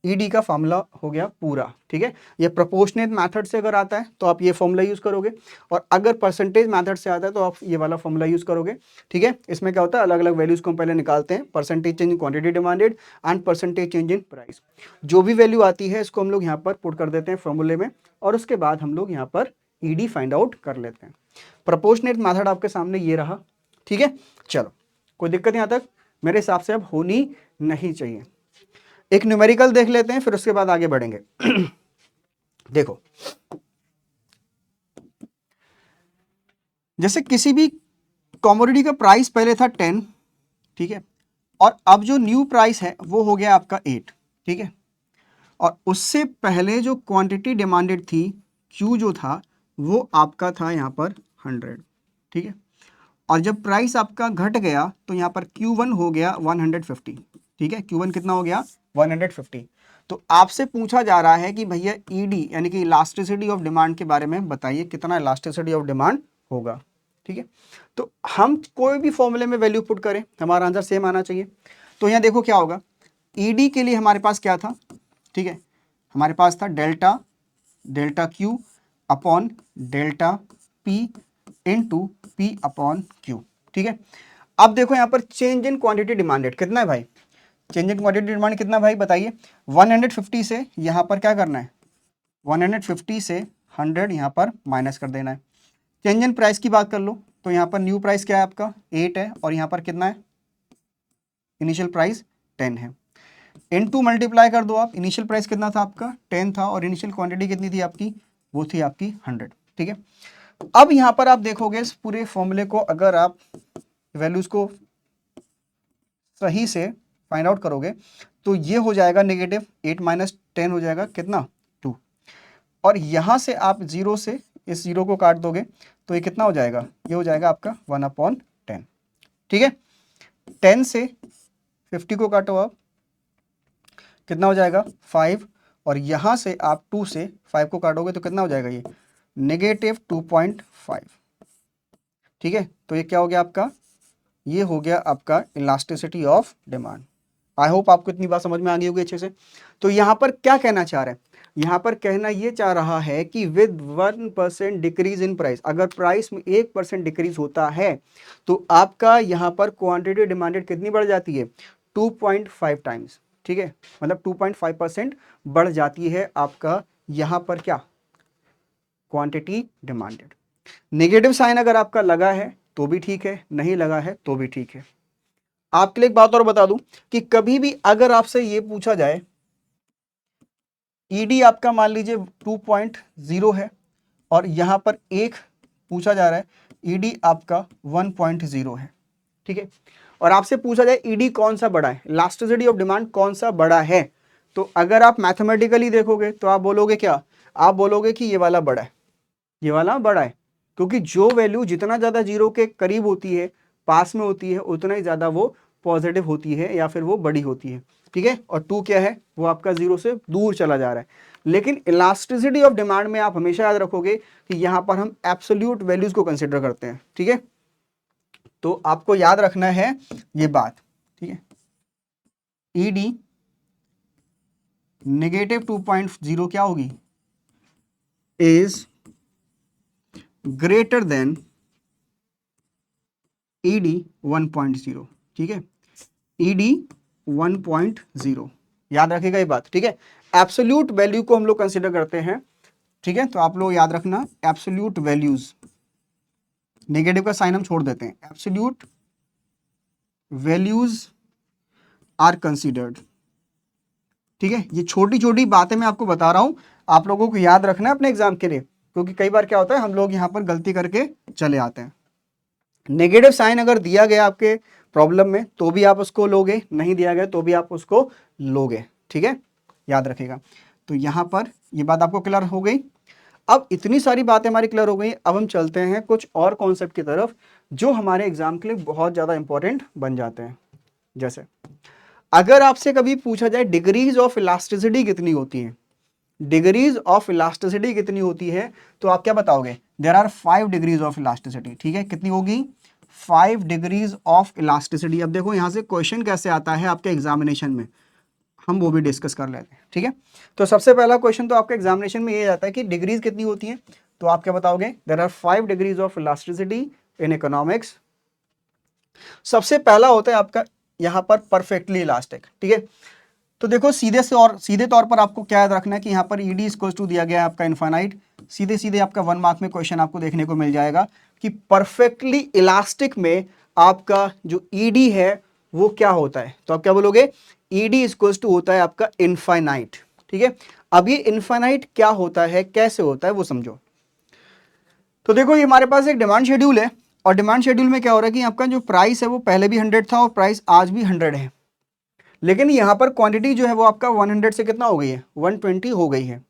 ईडी का फॉर्मूला हो गया पूरा, ठीक है। ये प्रोपोर्शनेट मेथड से अगर आता है तो आप ये फॉर्मूला यूज करोगे, और अगर परसेंटेज मेथड से आता है तो आप ये वाला फॉर्मूला यूज करोगे, ठीक है। इसमें क्या होता है, अलग अलग वैल्यूज को हम पहले निकालते हैं, percentage change in quantity demanded and percentage change in price. जो भी वैल्यू आती है इसको हम लोग यहाँ पर पुट कर देते हैं फॉर्मूले में, और उसके बाद हम लोग यहाँ पर ईडी फाइंड आउट कर लेते हैं। प्रोपोर्शनेट मेथड आपके सामने ये रहा, ठीक है। चलो, कोई दिक्कत यहाँ तक मेरे हिसाब से अब होनी नहीं चाहिए। एक न्यूमेरिकल देख लेते हैं फिर उसके बाद आगे बढ़ेंगे। देखो, जैसे किसी भी कमोडिटी का प्राइस पहले था 10, ठीक है, और अब जो न्यू प्राइस है वो हो गया आपका 8, ठीक है, और उससे पहले जो क्वांटिटी डिमांडेड थी क्यू जो था वो आपका था यहाँ पर 100, ठीक है, और जब प्राइस आपका घट गया तो यहाँ पर Q1 हो गया 150, ठीक है, Q1 कितना हो गया 150। तो आपसे पूछा जा रहा है कि भैया ईडी यानी कि इलास्टिसिटी ऑफ डिमांड के बारे में बताइए, कितना इलास्टिसिटी ऑफ डिमांड होगा, ठीक है। तो हम कोई भी फॉर्मूले में वैल्यू पुट करें हमारा आंसर सेम आना चाहिए। तो यहाँ देखो क्या होगा, ईडी के लिए हमारे पास क्या था, ठीक है, हमारे पास था delta Q upon delta P into P upon Q, ठीक है। अब देखो यहाँ पर चेंज इन क्वांटिटी डिमांडेड कितना है भाई, चेंज इन क्वांटिटी डिमांड कितना भाई बताइए, 150 से यहाँ पर क्या करना है, 150 से 100 यहाँ पर माइनस कर देना है। चेंज इन प्राइस की बात कर लो तो यहाँ पर न्यू प्राइस क्या है आपका 8 है और यहाँ पर कितना है इनिशियल प्राइस 10 है। इनटू मल्टीप्लाई कर दो आप, इनिशियल प्राइस कितना था आपका 10 था और इनिशियल क्वांटिटी कितनी थी आपकी, वो थी आपकी 100। ठीक है, अब यहाँ पर आप देखोगे इस पूरे फॉर्मूले को अगर आप वैल्यूज को सही से फाइंड आउट करोगे तो ये हो जाएगा नेगेटिव 8 माइनस 10 हो जाएगा कितना 2, और यहाँ से आप 0 से इस 0 को काट दोगे तो ये कितना हो जाएगा, ये हो जाएगा आपका 1/10। ठीक है, 10 से 50 को काटो आप, कितना हो जाएगा 5, और यहाँ से आप 2 से 5 को काटोगे तो कितना हो जाएगा ये नेगेटिव 2.5। ठीक है, तो ये क्या हो गया आपका, ये हो गया आपका elasticity of demand. I hope आपको इतनी बात समझ में आ गई होगी अच्छे से। तो यहाँ पर क्या कहना चाह रहे हैं, यहाँ पर कहना ये चाह रहा है कि विद 1% डिक्रीज इन प्राइस, अगर प्राइस में 1% डिक्रीज होता है तो आपका यहाँ पर क्वांटिटी डिमांडेड कितनी बढ़ जाती है 2.5 टाइम्स। ठीक है, मतलब 2.5% बढ़ जाती है आपका यहाँ पर क्या क्वांटिटी डिमांडेड। नेगेटिव साइन अगर आपका लगा है तो भी ठीक है, नहीं लगा है तो भी ठीक है। आपके लिए एक बात और बता दूं कि कभी भी अगर आपसे ये पूछा जाए ईडी आपका मान लीजिए 2.0 है और यहां पर एक पूछा जा रहा है ईडी आपका 1.0 है। ठीक है, और आपसे पूछा जाए ईडी कौन सा बड़ा है, इलास्टिसिटी ऑफ डिमांड कौन सा बड़ा है, तो अगर आप मैथमेटिकली देखोगे तो आप बोलोगे क्या, आप बोलोगे कि ये वाला बड़ा है, ये वाला बड़ा है, क्योंकि जो वैल्यू जितना ज्यादा जीरो के करीब होती है, पास में होती है, उतना ही ज्यादा वो पॉजिटिव होती है या फिर वो बड़ी होती है। ठीक है, और 2 क्या है, वो आपका जीरो से दूर चला जा रहा है। लेकिन इलास्टिसिटी ऑफ डिमांड में आप हमेशा याद रखोगे कि यहां पर हम एब्सोल्यूट वैल्यूज को कंसिडर करते हैं। ठीक है, तो आपको याद रखना है ये बात। ठीक है, ईडी नेगेटिव 2.0 क्या होगी, इज ग्रेटर देन ईडी 1.0। ठीक है, ईडी 1.0 याद रखिएगा ये बात। ठीक है, एब्सोल्यूट वैल्यू को हम लोग कंसीडर करते हैं। ठीक है, तो आप लोग याद रखना एब्सोल्यूट वैल्यूज, नेगेटिव का साइन हम छोड़ देते हैं, एब्सोल्यूट वैल्यूज आर कंसीडर्ड। ठीक है, ये छोटी छोटी बातें मैं आपको बता रहा हूं, आप लोगों को याद रखना है अपने एग्जाम के लिए, क्योंकि कई बार क्या होता है हम लोग यहां पर गलती करके चले आते हैं। नेगेटिव साइन अगर दिया गया आपके प्रॉब्लम में तो भी आप उसको लोगे, नहीं दिया गया तो भी आप उसको लोगे। ठीक है, याद रखिएगा। तो यहां पर ये बात आपको क्लियर हो गई। अब इतनी सारी बातें हमारी क्लियर हो गई, अब हम चलते हैं कुछ और कॉन्सेप्ट की तरफ जो हमारे एग्जाम के लिए बहुत ज्यादा इंपॉर्टेंट बन जाते हैं। जैसे अगर आपसे कभी पूछा जाए डिग्रीज ऑफ इलास्टिसिटी कितनी होती है, डिग्रीज ऑफ इलास्टिसिटी कितनी होती है, तो आप क्या बताओगे, there are 5 degrees of elasticity. ठीक है, कितनी होगी 5 डिग्रीज ऑफ इलास्टिसिटी। अब देखो यहां से क्वेश्चन कैसे आता है आपके एग्जामिनेशन में, हम वो भी डिस्कस कर लेते हैं। ठीक है, तो सबसे पहला क्वेश्चन तो आपके एग्जामिनेशन में ये आता है कि डिग्रीज कितनी होती हैं, तो आप क्या बताओगे, there are 5 degrees of elasticity in economics. सबसे पहला होता है आपका यहां पर परफेक्टली इलास्टिक। ठीक है, तो देखो सीधे तौर पर आपको क्या याद रखना है कि यहाँ पर ईडी इक्वल टू दिया गया है आपका इनफाइनाइट। सीधे सीधे आपका 1 मार्क में क्वेश्चन आपको देखने को मिल जाएगा कि परफेक्टली इलास्टिक में आपका जो ईडी है वो क्या होता है, तो आप क्या बोलोगे, ईडी इक्वल टू होता है आपका इनफाइनाइट। ठीक है, अब ये इनफाइनाइट क्या होता है, कैसे होता है वो समझो। तो देखो ये हमारे पास एक डिमांड शेड्यूल है, और डिमांड शेड्यूल में क्या हो रहा है कि आपका जो प्राइस है वो पहले भी 100 था और प्राइस आज भी 100 है, लेकिन यहां पर क्वांटिटी जो है वो आपका 100 से कितना हो गई है 120 हो गई है।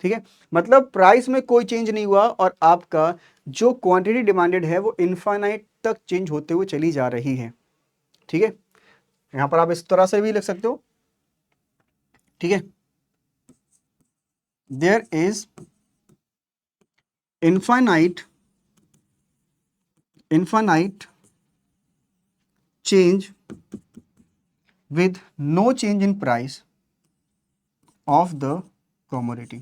ठीक है, मतलब प्राइस में कोई चेंज नहीं हुआ और आपका जो क्वांटिटी डिमांडेड है वो इनफाइनाइट तक चेंज होते हुए चली जा रही है। ठीक है, यहां पर आप इस तरह से भी लिख सकते हो। ठीक है, there is infinite change with no change in price of the commodity।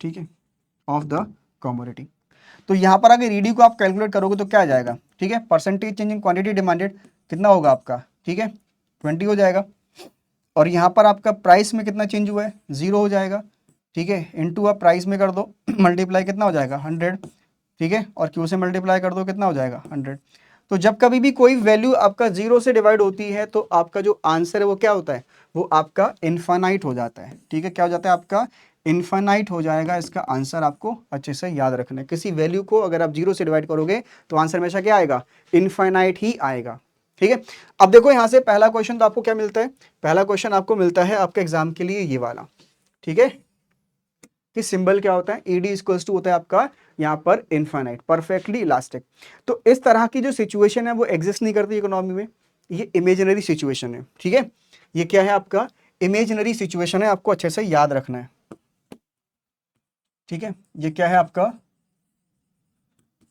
ठीक है, ऑफ द कमोडिटी। तो यहां पर अगर ईडी को आप कैलकुलेट करोगे तो क्या आ जाएगा, ठीक है, percentage change in quantity demanded कितना होगा आपका, ठीक है 20 हो जाएगा, और यहां पर आपका प्राइस में कितना चेंज हुआ है 0 हो जाएगा, ठीक है, इनटू आप प्राइस में कर दो मल्टीप्लाई कितना हो जाएगा 100, ठीक है, और क्यू से मल्टीप्लाई कर दो कितना हो जाएगा 100। तो जब कभी भी कोई वैल्यू आपका जीरो से डिवाइड होती है तो आपका जो आंसर है वो क्या होता है, वो आपका इनफाइनाइट हो जाता है। ठीक है, क्या हो जाता है आपका इनफाइनाइट हो जाएगा। इसका आंसर आपको अच्छे से याद रखना है। किसी वैल्यू को अगर आप जीरो से डिवाइड करोगे तो आंसर हमेशा क्या आएगा, इनफाइनाइट ही आएगा। ठीक है, अब देखो यहां से पहला क्वेश्चन तो आपको क्या मिलता है, पहला क्वेश्चन आपको मिलता है आपके एग्जाम के लिए ये वाला। ठीक है, कि सिंबल क्या होता है, ईडी इक्वल्स टू होता है आपका यहाँ पर इनफाइनाइट, परफेक्टली इलास्टिक। तो इस तरह की जो सिचुएशन है वो एग्जिस्ट नहीं करती इकोनॉमी में, ये इमेजिनरी सिचुएशन है। ठीक है, ये क्या है आपका इमेजिनरी सिचुएशन है, आपको अच्छे से याद रखना है। ठीक है, ये क्या है आपका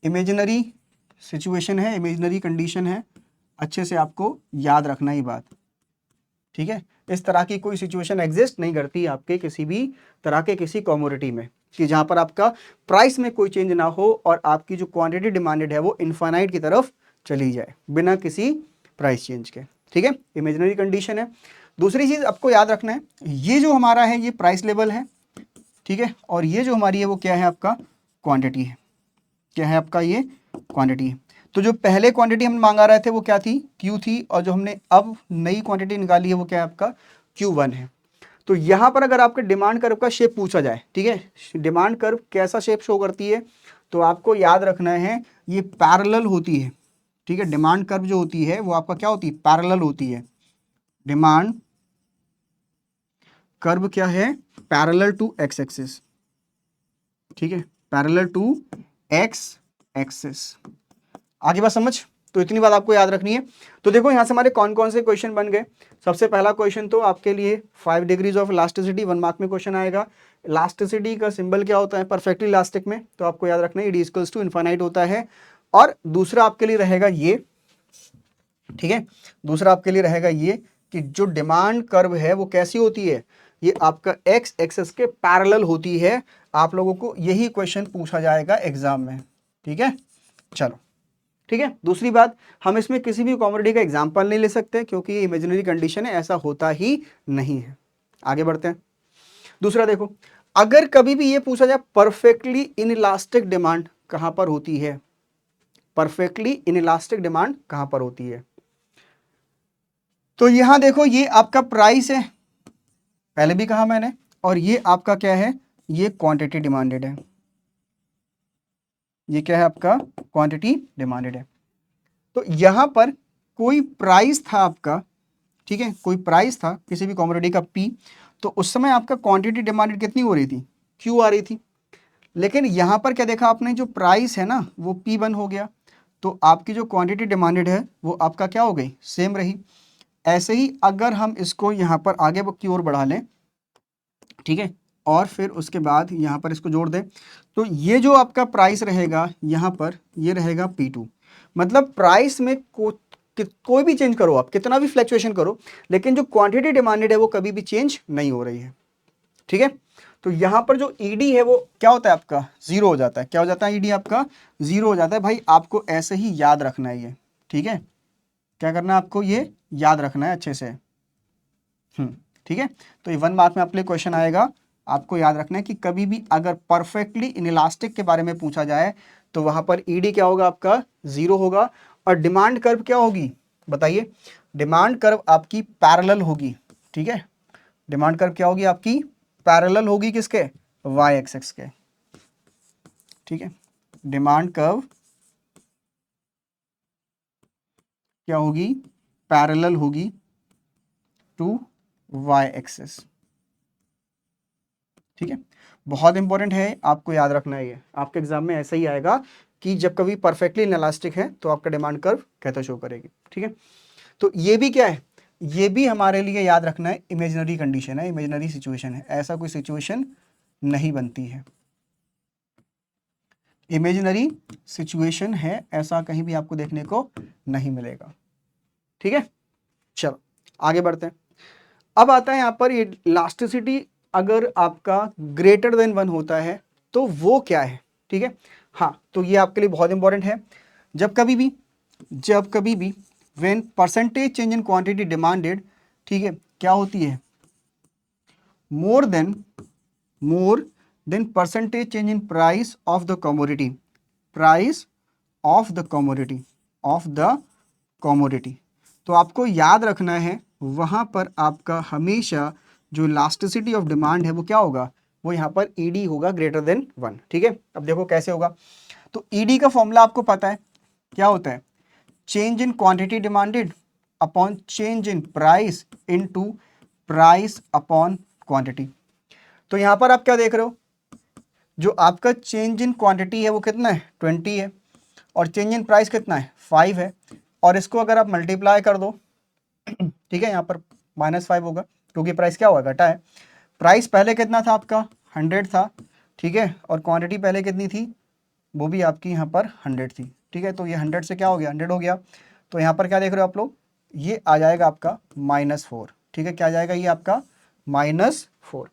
इमेजिनरी सिचुएशन है, इमेजिनरी कंडीशन है, अच्छे से आपको याद रखना ही बात। ठीक है, इस तरह की कोई सिचुएशन एग्जिस्ट नहीं करती आपके किसी भी तरह के किसी कमोडिटी में कि जहां पर आपका प्राइस में कोई चेंज ना हो और आपकी जो क्वांटिटी डिमांडेड है वो इनफाइनाइट की तरफ चली जाए बिना किसी प्राइस चेंज के। ठीक है, इमेजिनरी कंडीशन है। दूसरी चीज आपको याद रखना है, ये जो हमारा है ये प्राइस लेवल है। ठीक है, और ये जो हमारी है वो क्या है आपका क्वांटिटी है। क्या है आपका ये क्वांटिटी है। तो जो पहले क्वांटिटी हम मांगा रहे थे वो क्या थी, क्यू थी, और जो हमने अब नई क्वांटिटी निकाली है वो क्या है आपका Q1 है। तो यहां पर अगर आपके डिमांड कर्व का शेप पूछा जाए, ठीक है, डिमांड कर्व कैसा शेप शो करती है, तो आपको याद रखना है ये पैरेलल होती है। ठीक है, डिमांड कर्व जो होती है वो आपका क्या होती है, पैरेलल होती है। डिमांड कर्व क्या है, पैरेलल टू एक्स एक्सिस। ठीक है, पैरेलल टू एक्स एक्सिस। आगे बात समझ, तो इतनी बात आपको याद रखनी है। तो देखो यहां से हमारे कौन कौन से क्वेश्चन बन गए। सबसे पहला क्वेश्चन तो आपके लिए 5 डिग्रीज ऑफ इलास्टिसिटी 1 मार्क में क्वेश्चन आएगा। इलास्टिसिटी का सिंबल क्या होता है, परफेक्टली इलास्टिक में, तो आपको याद रखना है ईडी इक्वल्स टू इनफाइनाइट होता है। और दूसरा आपके लिए रहेगा ये, ठीक है, दूसरा आपके लिए रहेगा ये कि जो डिमांड कर्व है वो कैसी होती है, ये आपका एक्स एक्सिस के पैरेलल होती है। आप लोगों को यही क्वेश्चन पूछा जाएगा एग्जाम में। ठीक है, चलो ठीक है। दूसरी बात, हम इसमें किसी भी कॉमोडिटी का एग्जाम्पल नहीं ले सकते क्योंकि ये इमेजिनरी कंडीशन है, ऐसा होता ही नहीं है। आगे बढ़ते हैं। दूसरा देखो, अगर कभी भी ये पूछा जाए परफेक्टली इनइलास्टिक डिमांड कहां पर होती है, परफेक्टली इनइलास्टिक डिमांड कहां पर होती है, तो यहां देखो ये आपका प्राइस है, पहले भी कहा मैंने, और ये आपका क्या है, ये क्वांटिटी डिमांडेड है। ये क्या है आपका क्वांटिटी डिमांडेड है। तो यहां पर कोई प्राइस था आपका, ठीक है, कोई प्राइस था किसी भी कमोडिटी का P, तो उस समय आपका क्वांटिटी डिमांडेड कितनी हो रही थी, Q आ रही थी। लेकिन यहां पर क्या देखा आपने, जो प्राइस है ना वो P1 हो गया, तो आपकी जो क्वांटिटी डिमांडेड है वो आपका क्या हो गई, सेम रही। ऐसे ही अगर हम इसको यहां पर आगे की ओर बढ़ा लें, ठीक है, और फिर उसके बाद यहां पर इसको जोड़ दें, तो ये जो आपका प्राइस रहेगा यहां पर ये रहेगा P2। मतलब प्राइस में कोई भी चेंज करो आप, कितना भी फ्लक्चुएशन करो, लेकिन जो क्वांटिटी डिमांडेड है वो कभी भी चेंज नहीं हो रही है। ठीक है, तो यहां पर जो ईडी है वो क्या होता है आपका जीरो हो जाता है। क्या हो जाता है, ईडी आपका जीरो हो जाता है। भाई आपको ऐसे ही याद रखना है ये। ठीक है, क्या करना है आपको, ये याद रखना है अच्छे से। ठीक है, तो ये 1 मार्क में आपके लिए क्वेश्चन आएगा। आपको याद रखना है कि कभी भी अगर परफेक्टली इनइलास्टिक के बारे में पूछा जाए तो वहां पर ईडी क्या होगा, आपका जीरो होगा। और डिमांड कर्व क्या होगी बताइए, डिमांड कर्व आपकी पैरेलल होगी। ठीक है, डिमांड कर्व क्या होगी आपकी, पैरेलल होगी किसके, वाई एक्सिस के। ठीक है, डिमांड कर्व क्या होगी, पैरेलल होगी टू वाई एक्सिस। ठीक है, बहुत इंपॉर्टेंट है, आपको याद रखना है। ये आपके एग्जाम में ऐसा ही आएगा कि जब कभी परफेक्टली इनइलास्टिक है तो आपका डिमांड कर्व कैसा शो करेगी। ठीक है, तो ये भी क्या है, ये भी हमारे लिए याद रखना है इमेजिनरी कंडीशन है, इमेजिनरी सिचुएशन है, ऐसा कोई सिचुएशन नहीं बनती है। इमेजिनरी सिचुएशन है, ऐसा कहीं भी आपको देखने को नहीं मिलेगा। ठीक है, चलो आगे बढ़ते हैं। अब आता है यहां पर ये इलास्टिसिटी, अगर आपका ग्रेटर देन 1 होता है तो वो क्या है। ठीक है, हाँ, तो ये आपके लिए बहुत इंपॉर्टेंट है। जब कभी भी when percentage change in quantity demanded, ठीक है, क्या होती है, more than more than percentage change in price of the commodity, price of the commodity, of the commodity। तो आपको याद रखना है वहां पर आपका हमेशा जो इलास्टिसिटी ऑफ डिमांड है वो क्या होगा, वो यहाँ पर ईडी होगा ग्रेटर देन 1। ठीक है, अब देखो कैसे होगा। तो ईडी का फॉर्मूला आपको पता है क्या होता है, change in quantity demanded upon change in price into price upon quantity. तो यहां पर आप क्या देख रहे हो, जो आपका चेंज इन क्वांटिटी है वो कितना है 20 है, और चेंज इन प्राइस कितना है 5 है, और इसको अगर आप मल्टीप्लाई कर दो, ठीक है, यहाँ पर -5 होगा क्योंकि प्राइस क्या हुआ घटा है। प्राइस पहले कितना था आपका 100 था, ठीक है, और क्वांटिटी पहले कितनी थी, वो भी आपकी यहाँ पर 100 थी। ठीक है, तो ये 100 से क्या हो गया 100 हो गया। तो यहाँ पर क्या देख रहे हो आप लोग, ये आ जाएगा आपका -4। ठीक है, क्या आ जाएगा ये आपका -4।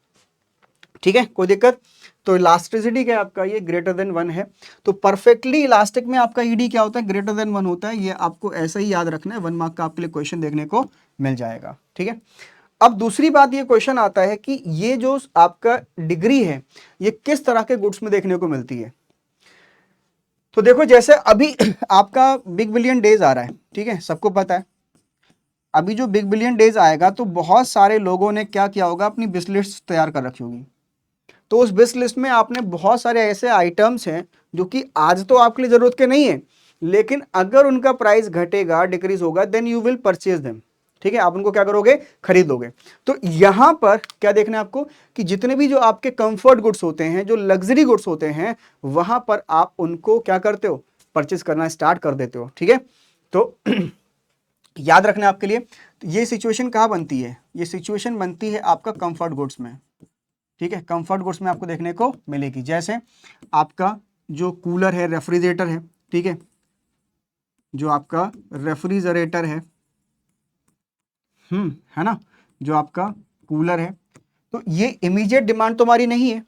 ठीक है, कोई दिक्कत। तो इलास्टिसिटी क्या है आपका, ये ग्रेटर देन 1 है। तो परफेक्टली इलास्टिक में आपका ईडी क्या होता है, ग्रेटर देन 1 होता है। ये आपको ऐसा ही याद रखना है, 1 मार्क का आपके लिए क्वेश्चन देखने को मिल जाएगा। ठीक है, अब दूसरी बात ये क्वेश्चन आता है कि ये जो आपका डिग्री है ये किस तरह के गुड्स में देखने को मिलती है। तो देखो जैसे अभी आपका बिग बिलियन डेज आ रहा है, ठीक है, सबको पता है। अभी जो बिग बिलियन डेज आएगा तो बहुत सारे लोगों ने क्या किया होगा, अपनी विश लिस्ट तैयार कर रखी होगी। तो उस विश लिस्ट में आपने बहुत सारे ऐसे आइटम्स हैं जो कि आज तो आपके लिए जरूरत के नहीं है, लेकिन अगर उनका प्राइस घटेगा डिक्रीज होगा then you will purchase them. ठीक है, आप उनको क्या करोगे, खरीदोगे। तो यहां पर क्या देखना है आपको कि जितने भी जो आपके कंफर्ट गुड्स होते हैं, जो लग्जरी गुड्स होते हैं, वहां पर आप उनको क्या करते हो, परचेज करना स्टार्ट कर देते हो। ठीक है, तो याद रखना आपके लिए। तो ये सिचुएशन कहाँ बनती है, ये सिचुएशन बनती है आपका कंफर्ट गुड्स में। ठीक है, कंफर्ट गुड्स में आपको देखने को मिलेगी। जैसे आपका जो कूलर है, रेफ्रिजरेटर है, ठीक है, जो आपका रेफ्रिजरेटर है ना, जो आपका कूलर है, तो ये इमीडिएट डिमांड तो हमारी नहीं है,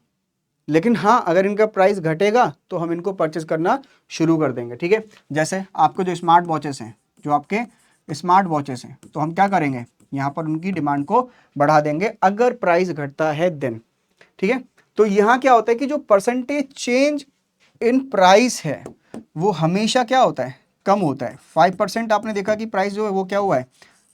लेकिन हाँ अगर इनका प्राइस घटेगा तो हम इनको परचेज करना शुरू कर देंगे। ठीक है, जैसे आपको जो स्मार्ट वॉचेस हैं, जो आपके स्मार्ट वॉचेस हैं, तो हम क्या करेंगे, यहाँ पर उनकी डिमांड को बढ़ा देंगे अगर प्राइस घटता है देन। ठीक है, तो यहाँ क्या होता है कि जो परसेंटेज चेंज इन प्राइस है वो हमेशा क्या होता है, कम होता है। 5% आपने देखा कि प्राइस जो है वो क्या हुआ है,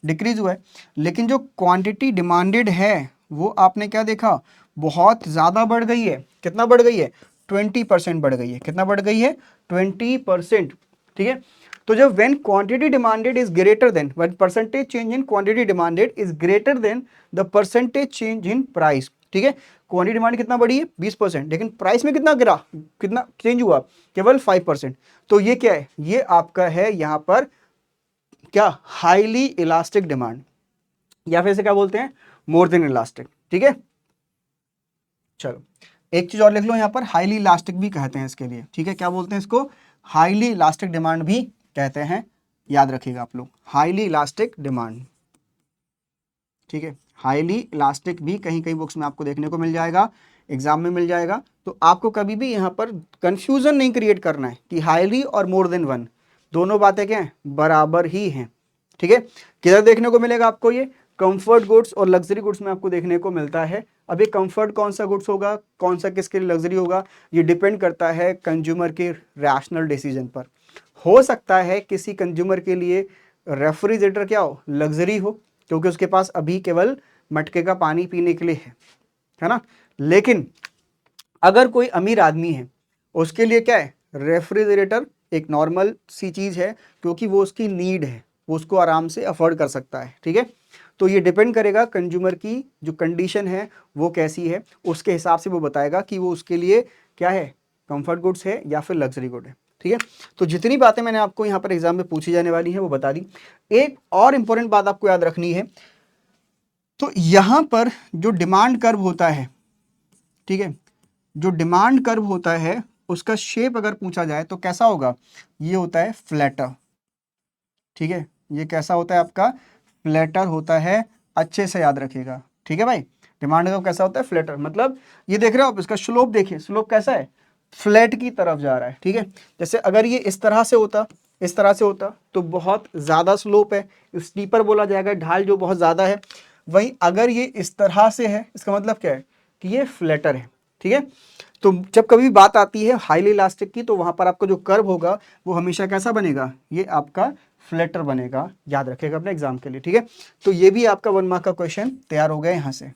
डिक्रीज हुआ है, लेकिन जो क्वांटिटी डिमांडेड है वो आपने क्या देखा, बहुत ज़्यादा बढ़ गई है। कितना बढ़ गई है, 20% बढ़ गई है। कितना बढ़ गई है, 20%। ठीक है, तो जब when quantity demanded is greater than, when percentage change in quantity demanded is greater than the percentage change in price. ठीक है, क्वांटिटी डिमांड कितना बढ़ी है 20%, लेकिन प्राइस में कितना गिरा, कितना चेंज हुआ, केवल 5%। तो ये क्या है, ये आपका है यहाँ पर क्या, हाईली इलास्टिक डिमांड, या फिर इसे क्या बोलते हैं, मोर देन इलास्टिक। ठीक है, चलो एक चीज और लिख लो यहाँ पर, हाईली इलास्टिक भी कहते हैं इसके लिए। ठीक है, क्या बोलते हैं इसको, हाईली इलास्टिक डिमांड भी कहते हैं, याद रखिएगा आप लोग, हाईली इलास्टिक डिमांड। ठीक है, हाईली इलास्टिक भी कहीं कहीं बुक्स में आपको देखने को मिल जाएगा, एग्जाम में मिल जाएगा। तो आपको कभी भी यहाँ पर कंफ्यूजन नहीं क्रिएट करना है कि हाईली और मोर देन 1 दोनों बातें क्या हैं, बराबर ही हैं। ठीक है, किधर देखने को मिलेगा आपको, ये कंफर्ट गुड्स और लग्जरी गुड्स में आपको देखने को मिलता है। अब ये कंफर्ट कौन सा गुड्स होगा, कौन सा किसके लिए लग्जरी होगा, ये डिपेंड करता है कंज्यूमर के रैशनल डिसीजन पर। हो सकता है किसी कंज्यूमर के लिए रेफ्रिजरेटर क्या हो, लग्जरी हो, क्योंकि उसके पास अभी केवल मटके का पानी पीने के लिए है ना। लेकिन अगर कोई अमीर आदमी है उसके लिए क्या है, रेफ्रिजरेटर एक नॉर्मल सी चीज है, क्योंकि वो उसकी नीड है, वो उसको आराम से अफोर्ड कर सकता है। ठीक है, तो ये डिपेंड करेगा कंज्यूमर की जो कंडीशन है वो कैसी है, उसके हिसाब से वो बताएगा कि वो उसके लिए क्या है, कंफर्ट गुड्स है या फिर लग्जरी गुड है। ठीक है, तो जितनी बातें मैंने आपको यहाँ पर एग्जाम में पूछी जाने वाली है वो बता दी। एक और इंपॉर्टेंट बात आपको याद रखनी है, तो यहां पर जो डिमांड कर्व होता है, ठीक है, जो डिमांड कर्व होता है उसका शेप अगर पूछा जाए तो कैसा होगा, ये होता है फ्लैटर। ठीक है, ये कैसा होता है आपका, फ्लैटर होता है, अच्छे से याद रखिएगा। ठीक है भाई, डिमांड कर्व कैसा होता है, फ्लैटर, मतलब ये देख रहे हो आप, इसका स्लोप देखिए, स्लोप कैसा है, फ्लैट की तरफ जा रहा है। ठीक है, जैसे अगर ये इस तरह से होता, इस तरह से होता तो बहुत ज्यादा स्लोप है, स्टीपर बोला जाएगा, ढाल जो बहुत ज्यादा है। वहीं अगर ये इस तरह से है, इसका मतलब क्या है कि ये फ्लैटर है, ठीक है। तो जब कभी भी बात आती है हाईली इलास्टिक की, तो वहां पर आपका जो कर्व होगा वो हमेशा कैसा बनेगा, ये आपका फ्लैटर बनेगा, याद रखिएगा अपने एग्जाम के लिए, ठीक है। तो ये भी आपका 1 मार्क का क्वेश्चन तैयार हो गया यहां से,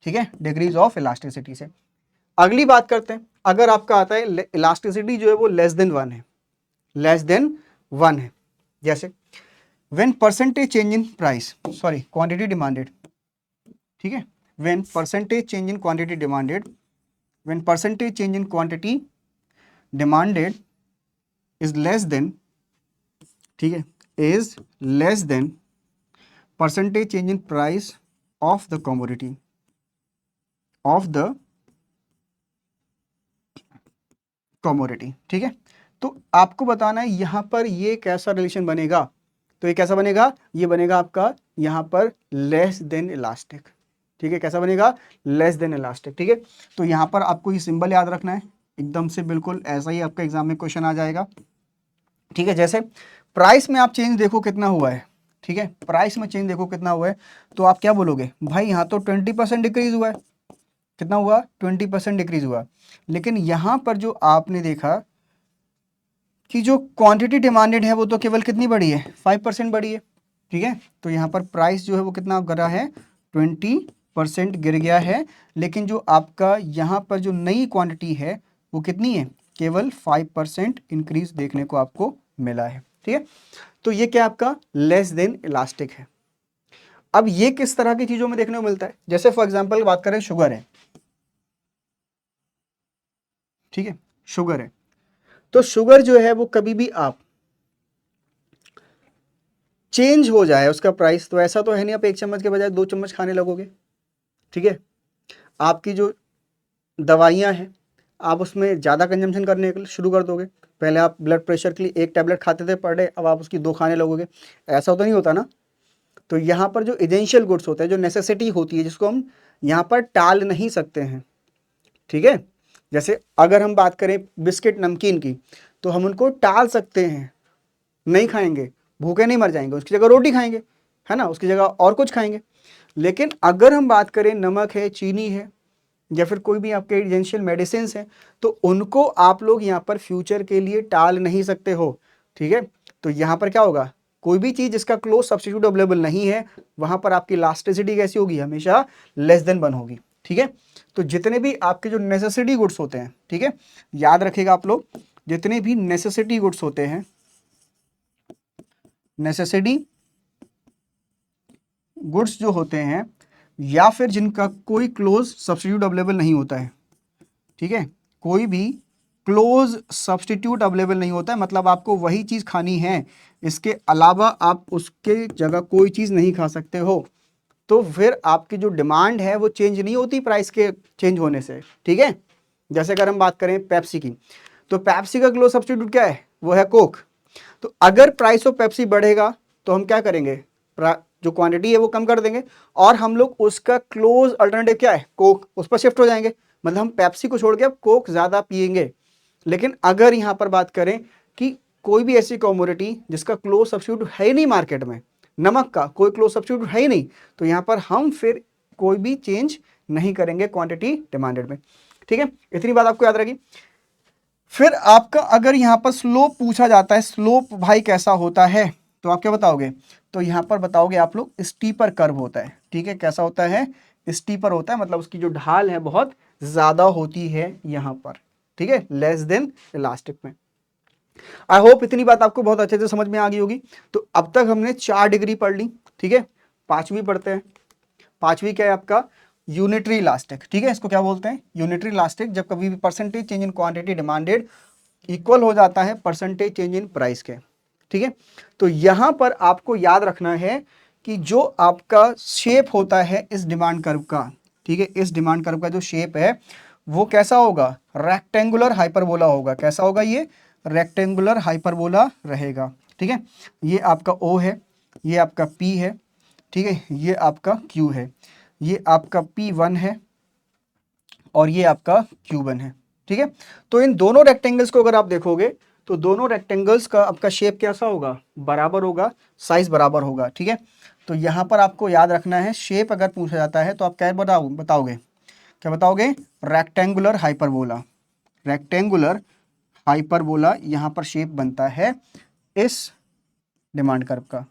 ठीक है, डिग्रीज ऑफ इलास्टिसिटी से। अगली बात करते हैं, अगर आपका आता है इलास्टिसिटी जो है वो लेस देन 1 है, लेस देन 1 है, जैसे when percentage change in price, sorry quantity demanded, ठीक है, when percentage change in quantity demanded, when percentage change in quantity demanded is less than, ठीक है, is less than percentage change in price of the commodity, of the commodity, ठीक है। तो आपको बताना है यहां पर ये कैसा रिलेशन बनेगा, तो ये कैसा बनेगा, ये बनेगा आपका यहां पर लेस देन इलास्टिक, ठीक है, कैसा बनेगा, लेस देन इलास्टिक, ठीक है। तो यहां पर आपको ये सिंबल याद रखना है, एकदम से बिल्कुल ऐसा ही आपका एग्जाम में क्वेश्चन आ जाएगा, ठीक है। जैसे प्राइस में आप चेंज देखो कितना हुआ है, ठीक है, प्राइस में चेंज देखो कितना हुआ है, तो आप क्या बोलोगे, भाई यहाँ तो 20% डिक्रीज हुआ है, कितना हुआ, 20% डिक्रीज हुआ। लेकिन यहां पर जो आपने देखा कि जो क्वांटिटी डिमांडेड है वो तो केवल कितनी बढ़ी है, 5% बढ़ी है, ठीक है। तो यहाँ पर प्राइस जो है वो कितना गिरा है, 20% गिर गया है, लेकिन जो आपका यहाँ पर जो नई क्वांटिटी है वो कितनी है, केवल 5% इंक्रीज देखने को आपको मिला है, ठीक है। तो ये क्या आपका लेस देन इलास्टिक है। अब ये किस तरह की चीजों में देखने को मिलता है, जैसे फॉर एग्जाम्पल बात करें शुगर है, ठीक है, शुगर है, तो शुगर जो है वो कभी भी आप चेंज हो जाए उसका प्राइस, तो ऐसा तो है नहीं आप 1 चम्मच के बजाय 2 चम्मच खाने लगोगे, ठीक है। आपकी जो दवाइयाँ हैं आप उसमें ज़्यादा कंजम्पशन करने शुरू कर दोगे, पहले आप ब्लड प्रेशर के लिए 1 टैबलेट खाते थे पर डे, अब आप उसकी 2 खाने लगोगे, ऐसा तो नहीं होता ना। तो यहाँ पर जो एसेंशियल गुड्स होते हैं, जो नेसेसिटी होती है, जिसको हम यहाँ पर टाल नहीं सकते हैं, ठीक है। जैसे अगर हम बात करें बिस्किट नमकीन की, तो हम उनको टाल सकते हैं, नहीं खाएंगे, भूखे नहीं मर जाएंगे, उसकी जगह रोटी खाएंगे, है ना, उसकी जगह और कुछ खाएंगे। लेकिन अगर हम बात करें नमक है, चीनी है, या फिर कोई भी आपके एसेंशियल मेडिसिन है, तो उनको आप लोग यहाँ पर फ्यूचर के लिए टाल नहीं सकते हो, ठीक है। तो यहाँ पर क्या होगा, कोई भी चीज़ जिसका क्लोज सब्स्टिट्यूट अवेलेबल नहीं है, वहाँ पर आपकी इलास्टिसिटी कैसी होगी, हमेशा लेस देन 1 होगी, ठीक है। तो जितने भी आपके जो नेसेसिटी गुड्स होते हैं, ठीक है, याद रखिएगा आप लोग, जितने भी नेसेसिटी गुड्स होते हैं, नेसेसिटी गुड्स जो होते हैं, या फिर जिनका कोई क्लोज सब्स्टिट्यूट अवेलेबल नहीं होता है, ठीक है, कोई भी क्लोज सब्स्टिट्यूट अवेलेबल नहीं होता है, मतलब आपको वही चीज़ खानी है, इसके अलावा आप उसके जगह कोई चीज़ नहीं खा सकते हो, तो फिर आपकी जो डिमांड है वो चेंज नहीं होती प्राइस के चेंज होने से, ठीक है। जैसे अगर हम बात करें पेप्सी की, तो पेप्सी का क्लोज सब्स्टिट्यूट क्या है, वो है कोक। तो अगर प्राइस ऑफ पेप्सी बढ़ेगा तो हम क्या करेंगे, जो क्वांटिटी है वो कम कर देंगे, और हम लोग उसका क्लोज अल्टरनेटिव क्या है, कोक, उस पर शिफ्ट हो जाएंगे, मतलब हम पेप्सी को छोड़ के अब कोक ज़्यादा पिएंगे। लेकिन अगर यहाँ पर बात करें कि कोई भी ऐसी कमोडिटी जिसका क्लोज सब्स्टिट्यूट है ही नहीं मार्केट में, नमक का कोई क्लोज सब्स्टिट्यूट है ही नहीं, तो यहाँ पर हम फिर कोई भी चेंज नहीं करेंगे क्वांटिटी डिमांडेड में, ठीक है। इतनी बात आपको याद रहेगी। फिर आपका अगर यहाँ पर स्लोप पूछा जाता है, स्लोप भाई कैसा होता है, तो आप क्या बताओगे, तो यहाँ पर बताओगे आप लोग स्टीपर कर्व होता है, ठीक है, कैसा होता है, स्टीपर होता है, मतलब उसकी जो ढाल है बहुत ज़्यादा होती है यहाँ पर, ठीक है, लेस देन इलास्टिक में। आई होप इतनी बात आपको बहुत अच्छे से समझ में आ गई होगी। तो अब तक हमने 4 डिग्री पढ़ ली, ठीक है। 5वीं पढ़ते हैं। 5वीं क्या है आपका, यूनिटरी इलास्टिक, ठीक है, इसको क्या बोलते हैं, यूनिटरी इलास्टिक, जब कभी भी percentage change in quantity demanded equal हो जाता है परसेंटेज चेंज इन प्राइस के, ठीक है। तो यहां पर आपको याद रखना है कि जो आपका शेप होता है इस डिमांड कर्व का, ठीक है, इस डिमांड कर्व का जो शेप है वो कैसा होगा, रेक्टेंगुलर हाइपरबोला होगा, कैसा होगा, ये रेक्टेंगुलर हाइपरबोला रहेगा, ठीक है। ये आपका O है, ये आपका P है, ठीक है, ये आपका Q है, ये आपका P1 है, और ये आपका Q1 है, ठीक है। तो इन दोनों रेक्टेंगल्स को अगर आप देखोगे तो दोनों रेक्टेंगल्स का आपका शेप कैसा होगा, बराबर होगा, साइज बराबर होगा, ठीक है। तो यहाँ पर आपको याद रखना है, शेप अगर पूछा जाता है तो आप क्या बताओगे, क्या बताओगे? Rectangular hyperbola. रेक्टेंगुलर हाइपरबोला यहाँ पर शेप बनता है इस डिमांड कर्व का।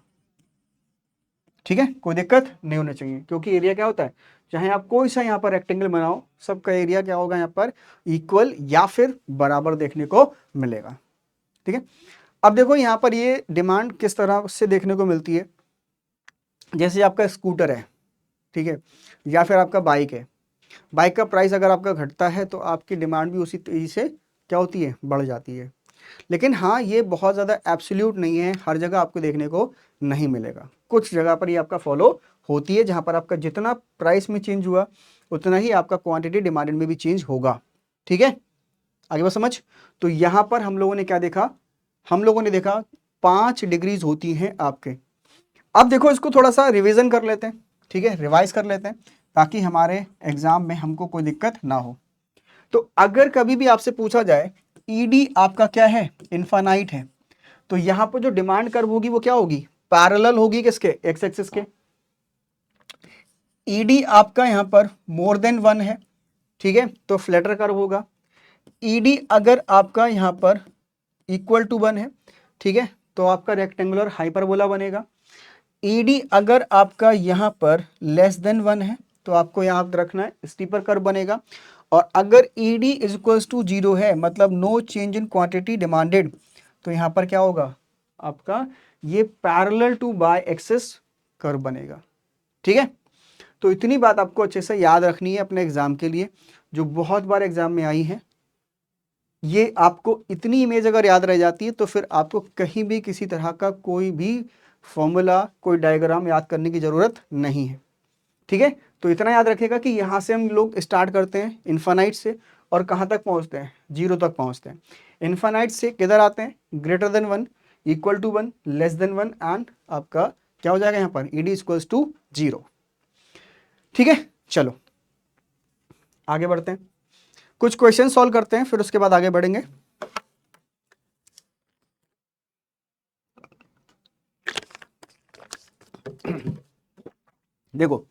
ठीक है, कोई दिक्कत नहीं होना चाहिए, क्योंकि एरिया क्या होता है, चाहे आप कोई सा यहाँ पर रेक्टेंगल बनाओ, सबका एरिया क्या होगा यहाँ पर, इक्वल या फिर बराबर देखने को मिलेगा। ठीक है, अब देखो यहाँ पर ये डिमांड किस तरह से देखने को मिलती है। जैसे आपका स्कूटर है, ठीक है, या फिर आपका बाइक है, बाइक का प्राइस अगर आपका घटता है तो आपकी डिमांड भी उसी तेजी से क्या होती है, बढ़ जाती है। लेकिन हाँ, ये बहुत ज़्यादा एब्सोल्यूट नहीं है, हर जगह आपको देखने को नहीं मिलेगा। कुछ जगह पर ये आपका फॉलो होती है, जहाँ पर आपका जितना प्राइस में चेंज हुआ उतना ही आपका क्वांटिटी डिमांड में भी चेंज होगा। ठीक है, आगे बात समझ। तो यहाँ पर हम लोगों ने क्या देखा, हम लोगों ने देखा 5 डिग्रीज होती हैं आपके। अब देखो इसको थोड़ा सा रिवीजन कर लेते हैं, ठीक है, रिवाइज कर लेते हैं, ताकि हमारे एग्जाम में हमको कोई दिक्कत ना हो। तो अगर कभी भी आपसे पूछा जाए ईडी आपका क्या है, इनफाइनाइट है, तो यहां पर जो डिमांड कर्व होगी वो क्या होगी, पैरेलल होगी किसके, एक्स एक्सिस के। ईडी आपका यहां पर मोर देन 1 है, ठीक है, तो फ्लैटर कर्व होगा। ईडी अगर आपका यहां पर इक्वल टू 1 है, ठीक है, तो आपका रेक्टेंगुलर हाइपरबोला बनेगा। ईडी अगर आपका यहां पर लेस देन 1 है तो आपको याद रखना है स्टीपर कर्व बनेगा। और अगर ईडी इज इक्वल्स टू 0 है, मतलब no change in quantity demanded, तो यहां पर क्या होगा आपका, ये parallel to Y axis curve बनेगा। ठीक है, तो इतनी बात आपको अच्छे से याद रखनी है अपने एग्जाम के लिए, जो बहुत बार एग्जाम में आई है। ये आपको इतनी इमेज अगर याद रह जाती है तो फिर आपको कहीं भी किसी तरह का कोई भी फॉर्मूला, कोई डायग्राम याद करने की जरूरत नहीं है। ठीक है, तो इतना याद रखिएगा कि यहाँ से हम लोग स्टार्ट करते हैं इन्फानाइट से, और कहाँ तक पहुँचते हैं, 0 तक पहुँचते हैं। इन्फानाइट से किधर आते हैं, greater than 1, equal to 1, less than 1, and आपका क्या हो जाएगा यहाँ पर, ईडी इक्वल्स टू 0। ठीक है, चलो आगे बढ़ते हैं, कुछ क्वेश्चन सॉल्व करते हैं, फिर उसके बाद आगे बढ़ेंगे। देखो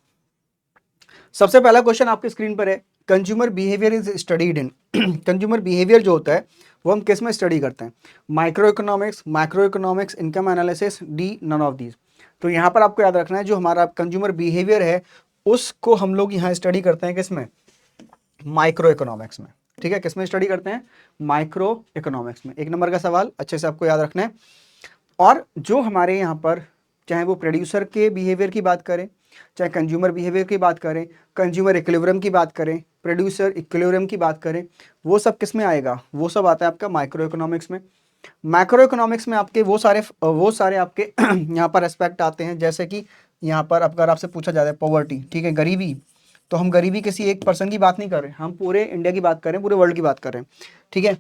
सबसे पहला क्वेश्चन आपके स्क्रीन पर है, consumer behaviour is studied in. Consumer behaviour जो होता है वो हम किस में स्टडी करते हैं, micro economics, income analysis, D none of these. तो यहाँ पर आपको याद रखना है जो हमारा कंज्यूमर बिहेवियर है उसको हम लोग यहाँ स्टडी करते हैं किसमें, माइक्रो इकोनॉमिक्स में। ठीक है, किसमें स्टडी करते हैं, माइक्रो इकोनॉमिक्स में। 1 नंबर का सवाल अच्छे से आपको याद रखना है। और जो हमारे यहाँ पर चाहे वो प्रोड्यूसर के बिहेवियर की बात करें, चाहे कंज्यूमर बिहेवियर की बात करें, कंज्यूमर इक्विलिब्रियम की बात करें, प्रोड्यूसर इक्विलिब्रियम की बात करें, वो सब किस में आएगा, वो सब आता है आपका माइक्रो इकोनॉमिक्स में। मैक्रो इकोनॉमिक्स में आपके वो सारे आपके यहाँ पर एस्पेक्ट आते हैं, जैसे कि यहाँ पर अगर आपसे पूछा जाता है पॉवर्टी, ठीक है, गरीबी, तो हम गरीबी किसी एक पर्सन की बात नहीं कर रहे, हम पूरे इंडिया की बात कर रहे हैं, पूरे वर्ल्ड की बात कर रहे हैं। ठीक है,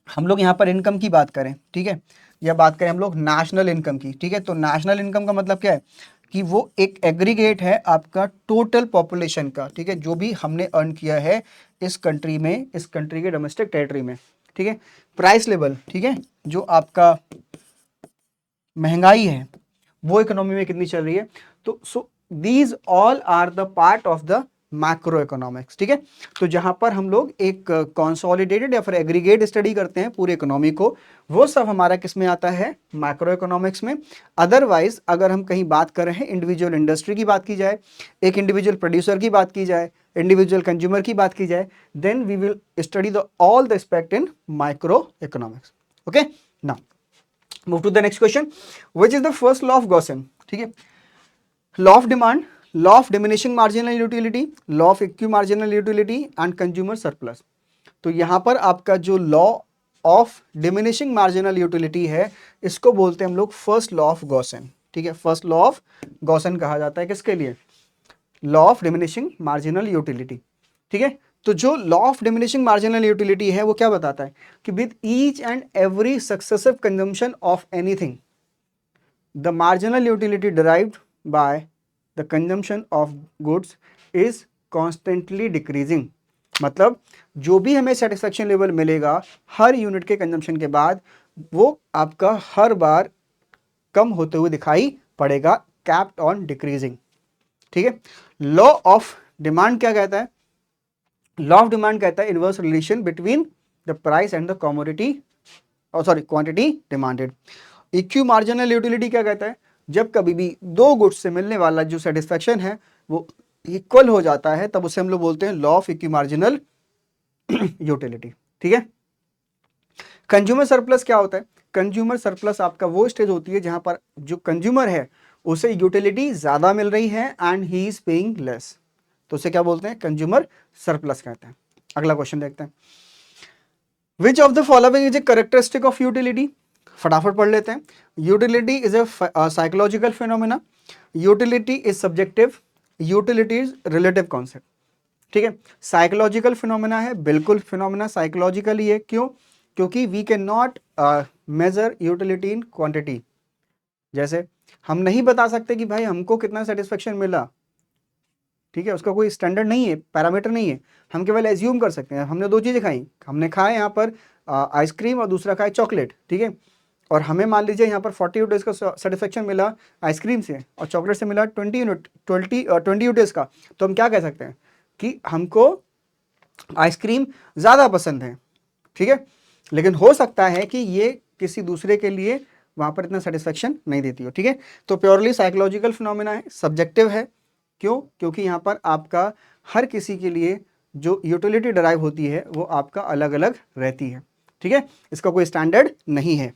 हम लोग यहाँ पर इनकम की बात करें, ठीक है, या बात करें हम लोग नेशनल इनकम की। ठीक है, तो नेशनल इनकम का मतलब क्या है कि वो एक एग्रीगेट है आपका टोटल पॉपुलेशन का। ठीक है, जो भी हमने अर्न किया है इस कंट्री में, इस कंट्री के डोमेस्टिक टेरिटरी में। ठीक है, प्राइस लेवल, ठीक है, जो आपका महंगाई है वो इकोनॉमी में कितनी चल रही है। तो so these all are the part of the macro economics. ठीक है, तो जहां पर हम लोग एक कंसोलिडेटेड या फिर एग्रीगेट स्टडी करते हैं पूरी इकोनॉमी को, वो सब हमारा किस में आता है, मैक्रो इकोनॉमिक्स में। अदरवाइज अगर हम कहीं बात कर रहे हैं, इंडिविजुअल इंडस्ट्री की बात की जाए, एक इंडिविजुअल प्रोड्यूसर की बात की जाए, इंडिविजुअल कंज्यूमर की बात की जाए, then we will study the all the aspect in micro economics. Okay, now move to the next question, which is the first law of Gaussian। ठीक है, law of demand, law of diminishing marginal utility, law of equi marginal utility and consumer surplus. तो यहां पर आपका जो law of diminishing marginal utility है इसको बोलते हैं हम लोग फर्स्ट लॉ ऑफ गॉसन। ठीक है, फर्स्ट लॉ ऑफ गॉसन कहा जाता है किसके लिए, law of diminishing marginal utility. ठीक है, तो जो law of diminishing marginal utility है वो क्या बताता है कि with each and every successive consumption of anything the marginal utility derived by the consumption of goods is constantly decreasing. मतलब जो भी हमें सेटिस्फेक्शन लेवल मिलेगा हर यूनिट के कंजम्पशन के बाद, वो आपका हर बार कम होते हुए दिखाई पड़ेगा कैप्ड ऑन डिक्रीजिंग। ठीक है, लॉ ऑफ डिमांड क्या कहता है? लॉ ऑफ डिमांड कहता है inverse relation between the price and the commodity, quantity demanded. Equimarginal utility क्या कहता है? जब कभी भी दो गुड्स से मिलने वाला जो सेटिस्फेक्शन है वो इक्वल हो जाता है, तब उसे हम लोग बोलते हैं लॉ ऑफ इक्यू मार्जिनल यूटिलिटी। ठीक है, कंज्यूमर सरप्लस क्या होता है? कंज्यूमर सरप्लस आपका वो स्टेज होती है जहां पर जो कंज्यूमर है उसे यूटिलिटी ज्यादा मिल रही है and he is paying less, तो उसे क्या बोलते हैं? कंज्यूमर सरप्लस कहते हैं। अगला क्वेश्चन देखते हैं, which of the following is a characteristic of utility? फटाफट पढ़ लेते हैं। Utility is a psychological phenomena, utility is subjective, utility is relative concept. ठीक है, साइकोलॉजिकल फिनोमेना है, बिल्कुल फिनोमेना साइकोलॉजिकल ही है। क्यों? क्योंकि we can not measure utility in quantity. जैसे हम नहीं बता सकते कि भाई हमको कितना सेटिस्फेक्शन मिला, ठीक है, उसका कोई स्टैंडर्ड नहीं है, पैरामीटर नहीं है, हम केवल एज्यूम कर सकते हैं। हमने दो चीज़ें खाई, हमने खाया यहाँ पर आइसक्रीम और दूसरा खाया चॉकलेट, ठीक है, और हमें मान लीजिए यहाँ पर 40 यूनिट्स का सेटिस्फेक्शन मिला आइसक्रीम से और चॉकलेट से मिला 20 यूनिट्स का, तो हम क्या कह सकते हैं कि हमको आइसक्रीम ज़्यादा पसंद है। ठीक है, लेकिन हो सकता है कि ये किसी दूसरे के लिए वहाँ पर इतना सेटिस्फेक्शन नहीं देती हो। ठीक है, तो प्योरली साइकोलॉजिकल फिनोमेना है, सब्जेक्टिव है। क्यों? क्योंकि यहाँ पर आपका हर किसी के लिए जो यूटिलिटी डराइव होती है वो आपका अलग अलग रहती है। ठीक है, इसका कोई स्टैंडर्ड नहीं है।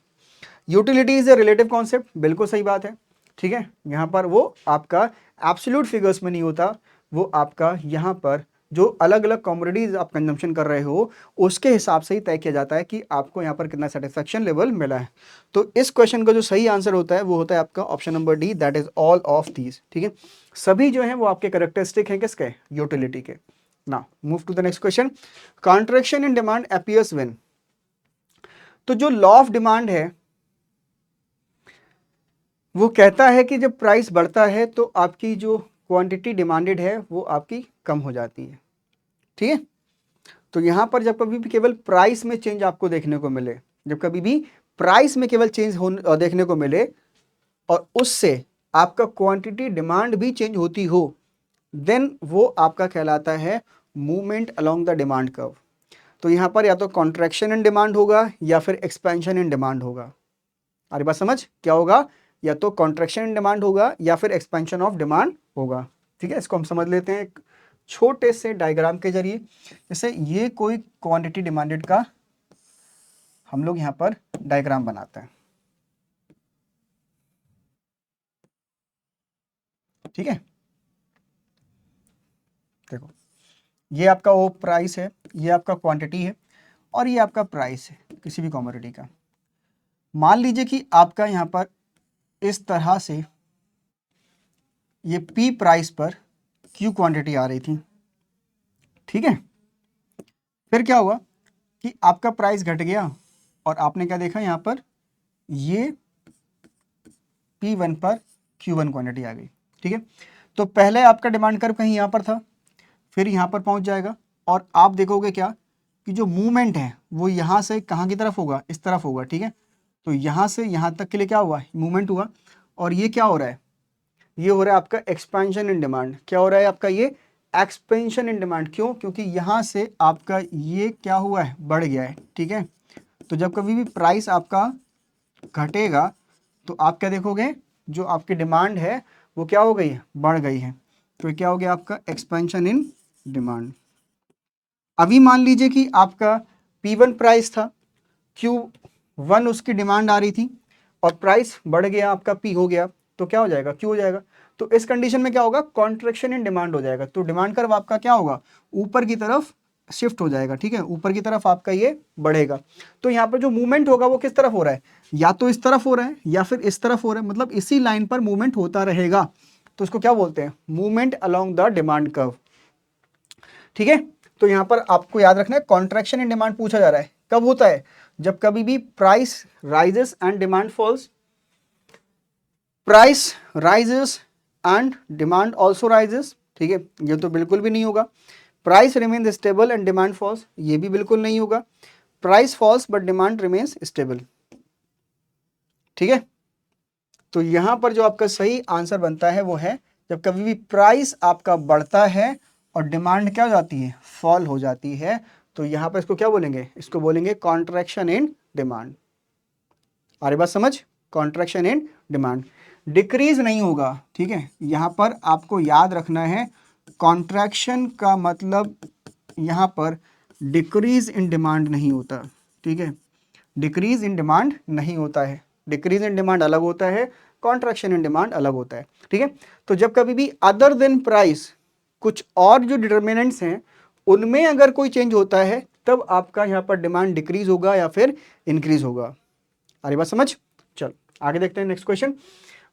Utility is a relative concept, बिल्कुल सही बात है। ठीक है, यहाँ पर वो आपका एब्सोल्यूट फिगर्स में नहीं होता, वो आपका यहाँ पर जो अलग अलग कमोडिटीज आप कंजम्पशन कर रहे हो उसके हिसाब से ही तय किया जाता है कि आपको यहाँ पर कितना सेटिस्फेक्शन लेवल मिला है। तो इस क्वेश्चन का जो सही आंसर होता है वो होता है आपका option number D, that is all of these. ठीक है, सभी जो है वो आपके कैरेक्टरिस्टिक हैं किसके? यूटिलिटी के। Now move to the next question, contraction in demand appears when. तो जो लॉ ऑफ डिमांड है वो कहता है कि जब प्राइस बढ़ता है तो आपकी जो क्वांटिटी डिमांडेड है वो आपकी कम हो जाती है। ठीक है, तो यहां पर जब कभी भी केवल प्राइस में चेंज आपको देखने को मिले, जब कभी भी प्राइस में केवल चेंज देखने को मिले और उससे आपका क्वांटिटी डिमांड भी चेंज होती हो, देन वो आपका कहलाता है movement along the demand curve. तो यहां पर या तो कॉन्ट्रैक्शन इन डिमांड होगा या फिर एक्सपेंशन इन डिमांड होगा। अरे बात समझ क्या होगा? या तो कॉन्ट्रैक्शन इन डिमांड होगा या फिर एक्सपेंशन ऑफ डिमांड होगा। ठीक है, इसको हम समझ लेते हैं एक छोटे से डायग्राम के जरिए। जैसे ये कोई क्वांटिटी डिमांडेड का हम लोग यहां पर डायग्राम बनाते हैं। ठीक है, देखो ये आपका वो प्राइस है, ये आपका क्वांटिटी है और ये आपका प्राइस है किसी भी कमोडिटी का। मान लीजिए कि आपका यहां पर इस तरह से ये P प्राइस पर Q क्वांटिटी आ रही थी। ठीक है, फिर क्या हुआ कि आपका प्राइस घट गया और आपने क्या देखा यहाँ पर ये P1 पर Q1 क्वांटिटी आ गई। ठीक है, तो पहले आपका डिमांड कर्व कहीं यहाँ पर था, फिर यहाँ पर पहुँच जाएगा और आप देखोगे क्या कि जो मूवमेंट है वो यहाँ से कहाँ की तरफ होगा? इस तरफ होगा। ठीक है, तो यहाँ से यहाँ तक के लिए क्या हुआ? मूवमेंट हुआ। और ये क्या हो रहा है? ये हो रहा है आपका एक्सपेंशन इन डिमांड। क्या हो रहा है आपका? ये एक्सपेंशन इन डिमांड। क्यों? क्योंकि यहाँ से आपका ये क्या हुआ है? बढ़ गया है। ठीक है, तो जब कभी भी प्राइस आपका घटेगा तो आप क्या देखोगे? जो आपकी डिमांड है वो क्या हो गई है? बढ़ गई है। तो क्या हो गया आपका? Expansion in demand. अभी मान लीजिए कि आपका P1 प्राइस था, Q1 उसकी डिमांड आ रही थी और प्राइस बढ़ गया, आपका P हो गया, तो क्या हो जाएगा? Q हो जाएगा। तो इस कंडीशन में क्या होगा? कॉन्ट्रैक्शन इन डिमांड हो जाएगा। तो डिमांड कर्व आपका क्या होगा? ऊपर की तरफ शिफ्ट हो जाएगा। ठीक है, ऊपर की तरफ आपका ये बढ़ेगा। तो यहाँ पर जो मूवमेंट होगा वो किस तरफ हो रहा है? या तो इस तरफ हो रहा है या फिर इस तरफ हो रहा है, मतलब इसी लाइन पर मूवमेंट होता रहेगा। तो इसको क्या बोलते हैं? Movement along the demand curve. ठीक है, तो यहां पर आपको याद रखना है कॉन्ट्रैक्शन इन डिमांड पूछा जा रहा है। कब होता है? जब कभी भी price rises and demand falls. Price rises and demand also rises. ठीक है, ये तो बिल्कुल भी नहीं होगा। Price remains stable and demand falls, ये भी बिल्कुल नहीं होगा। Price falls but demand remains stable. ठीक है, तो यहां पर जो आपका सही आंसर बनता है वो है जब कभी भी प्राइस आपका बढ़ता है और डिमांड क्या हो जाती है, फॉल हो जाती है, तो यहां पर इसको क्या बोलेंगे, इसको बोलेंगे कॉन्ट्रैक्शन इन डिमांड। आ रही बात समझ, कॉन्ट्रैक्शन इन डिमांड। डिक्रीज नहीं होगा, ठीक है, यहां पर आपको याद रखना है कॉन्ट्रैक्शन का मतलब यहां पर डिक्रीज इन डिमांड नहीं होता, ठीक है, डिक्रीज इन डिमांड नहीं होता है, डिक्रीज इन डिमांड अलग होता है, कॉन्ट्रैक्शन इन डिमांड अलग होता है, ठीक है। तो जब कभी भी अदर देन प्राइस कुछ और जो डिटर्मिनेंट्स हैं उनमें अगर कोई चेंज होता है तब आपका यहाँ पर डिमांड डिक्रीज होगा या फिर इंक्रीज होगा। अरे बात समझ, चल आगे देखते हैं next question.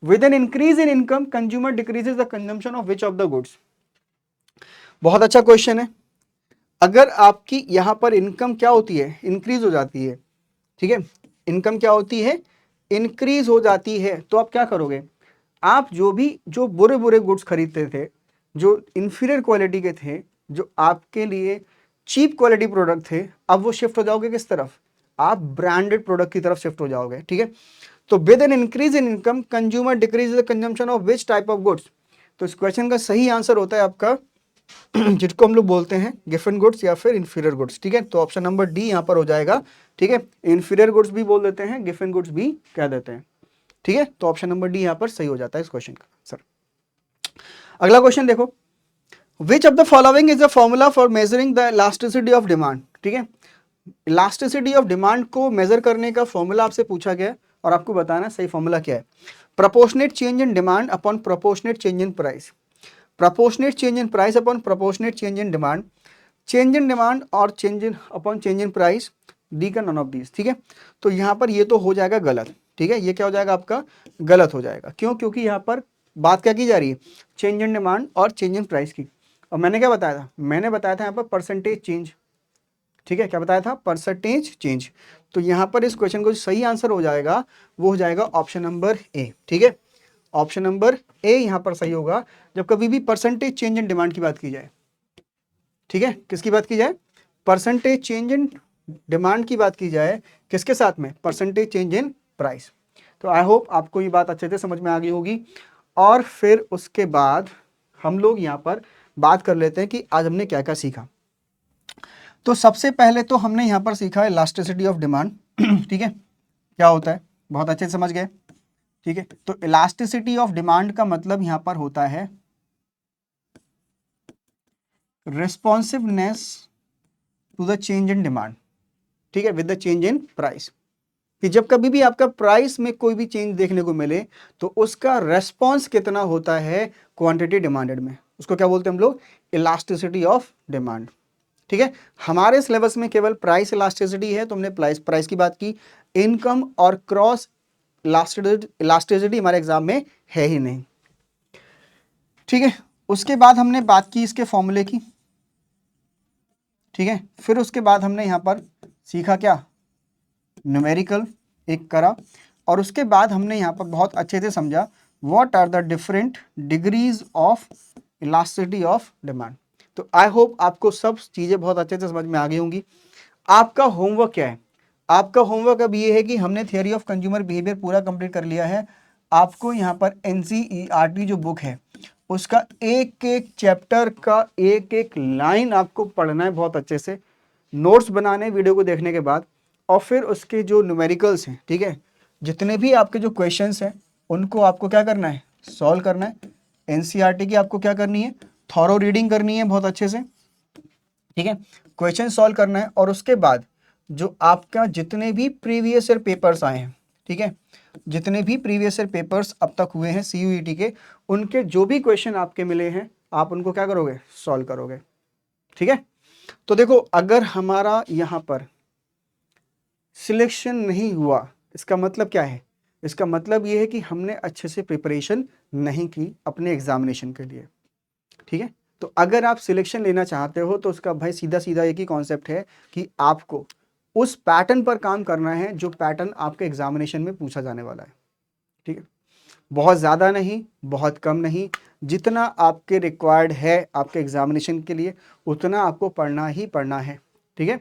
With an increase in income consumer decreases the consumption of which of the goods. बहुत अच्छा क्वेश्चन है। अगर आपकी यहां पर इनकम क्या होती है, इंक्रीज हो जाती है, ठीक है, इनकम क्या होती है, इंक्रीज हो जाती है, तो आप क्या करोगे, आप जो बुरे बुरे गुड्स खरीदते थे, जो इंफीरियर क्वालिटी के थे, जो आपके लिए चीप क्वालिटी प्रोडक्ट थे, अब वो शिफ्ट हो जाओगे किस तरफ, आप ब्रांडेड प्रोडक्ट की तरफ शिफ्ट हो जाओगे, ठीक है। तो with an increase in income consumer decrease the consumption of which type of goods. तो इस क्वेश्चन का सही आंसर होता है आपका जिसको हम लोग बोलते हैं गिफन गुड्स या फिर इंफीरियर गुड्स, ठीक है। तो ऑप्शन नंबर डी यहां पर हो जाएगा, ठीक है, इंफीरियर गुड्स भी बोल देते हैं, गिफन गुड्स भी कह देते हैं, ठीक है। तो ऑप्शन नंबर डी यहां पर सही हो जाता है इस क्वेश्चन का सर। अगला क्वेश्चन देखो, which of the following is the formula for measuring the elasticity of demand, ठीक है। इलास्टिसिटी ऑफ डिमांड को मेजर करने का फॉर्मूला आपसे पूछा गया और आपको बताना सही फॉर्मूला क्या है। Proportionate change in demand upon proportionate change in price, proportionate change in price upon proportionate change in demand, change in demand और change in upon change in price, D का नॉन ऑफ दीज, ठीक है। तो यहां पर ये तो हो जाएगा गलत, ठीक है, ये क्या हो जाएगा आपका गलत हो जाएगा, क्यों, क्योंकि यहां पर बात क्या की जा रही है, चेंज इन डिमांड और चेंज इन प्राइस की। और मैंने क्या बताया था, मैंने बताया था यहां पर परसेंटेज चेंज, ठीक है, क्या बताया था, परसेंटेज चेंज। तो यहां पर इस क्वेश्चन को सही आंसर हो जाएगा वो हो जाएगा ऑप्शन नंबर ए, ठीक है, ऑप्शन नंबर ए यहां पर सही होगा जब कभी भी परसेंटेज चेंज इन डिमांड की बात की जाए, ठीक है, किसकी बात की जाए, परसेंटेज चेंज इन डिमांड की बात की जाए, किसके साथ में, परसेंटेज चेंज इन प्राइस। तो आई होप आपको ये बात अच्छे से समझ में आ गई होगी। और फिर उसके बाद हम लोग यहाँ पर बात कर लेते हैं कि आज हमने क्या क्या सीखा। तो सबसे पहले तो हमने यहाँ पर सीखा इलास्टिसिटी ऑफ डिमांड, ठीक है, क्या होता है, बहुत अच्छे से समझ गए, ठीक है। तो इलास्टिसिटी ऑफ डिमांड का मतलब यहाँ पर होता है responsiveness to the change in demand, ठीक है, with the change in price, कि जब कभी भी आपका प्राइस में कोई भी चेंज देखने को मिले तो उसका रेस्पॉन्स कितना होता है क्वांटिटी डिमांडेड में, उसको क्या बोलते हैं हम लोग, इलास्टिसिटी ऑफ डिमांड, ठीक है। हमारे सिलेबस में केवल प्राइस इलास्टिसिटी है, तो हमने प्राइस की बात की, इनकम और क्रॉस इलास्टिसिटी हमारे एग्जाम में है ही नहीं, ठीक है। उसके बाद हमने बात की इसके फॉर्मूले की, ठीक है, फिर उसके बाद हमने यहां पर सीखा क्या, न्यूमेरिकल एक करा, और उसके बाद हमने यहाँ पर बहुत अच्छे से समझा what are the different degrees of elasticity of demand. तो आई होप आपको सब चीज़ें बहुत अच्छे से समझ में आ गई होंगी। आपका होमवर्क क्या है, आपका होमवर्क अब ये है कि हमने थियोरी ऑफ कंज्यूमर बिहेवियर पूरा कंप्लीट कर लिया है। आपको यहाँ पर NCERT जो बुक है उसका एक एक चैप्टर का एक एक लाइन आपको पढ़ना है बहुत अच्छे से, नोट्स बनाने वीडियो को देखने के बाद, और फिर उसके जो न्यूमेरिकल्स हैं, ठीक है, जितने भी आपके जो क्वेश्चंस हैं उनको आपको क्या करना है, सॉल्व करना है। NCERT की आपको क्या करनी है, थॉरो रीडिंग करनी है बहुत अच्छे से, ठीक है, क्वेश्चन सॉल्व करना है। और उसके बाद जो आपका जितने भी प्रीवियस ईयर पेपर्स आए हैं, ठीक है, जितने भी प्रीवियस ईयर पेपर्स अब तक हुए हैं CUET के, उनके जो भी क्वेश्चन आपके मिले हैं आप उनको क्या करोगे, सॉल्व करोगे, ठीक है। तो देखो अगर हमारा यहाँ पर सिलेक्शन नहीं हुआ इसका मतलब क्या है, इसका मतलब ये है कि हमने अच्छे से प्रिपरेशन नहीं की अपने एग्जामिनेशन के लिए, ठीक है। तो अगर आप सिलेक्शन लेना चाहते हो तो उसका भाई सीधा सीधा एक ही कॉन्सेप्ट है कि आपको उस पैटर्न पर काम करना है जो पैटर्न आपके एग्जामिनेशन में पूछा जाने वाला है, ठीक है। बहुत ज़्यादा नहीं, बहुत कम नहीं, जितना आपके रिक्वायर्ड है आपके एग्जामिनेशन के लिए उतना आपको पढ़ना ही पढ़ना है, ठीक है।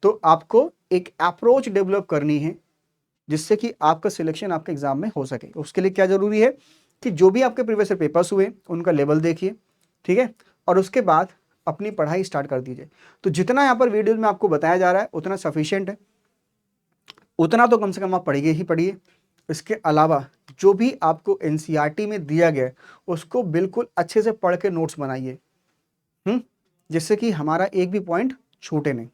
तो आपको एक अप्रोच डेवलप करनी है जिससे कि आपका सिलेक्शन आपके एग्जाम में हो सके। उसके लिए क्या जरूरी है कि जो भी आपके प्रीवियस ईयर पेपर्स हुए उनका लेवल देखिए, ठीक है, और उसके बाद अपनी पढ़ाई स्टार्ट कर दीजिए। तो जितना यहाँ पर वीडियो में आपको बताया जा रहा है उतना सफिशिएंट है, उतना तो कम से कम आप पढ़िए ही पढ़िए। इसके अलावा जो भी आपको एनसीईआरटी में दिया गया है उसको बिल्कुल अच्छे से पढ़ के नोट्स बनाइए, जिससे कि हमारा एक भी पॉइंट छूटे नहीं।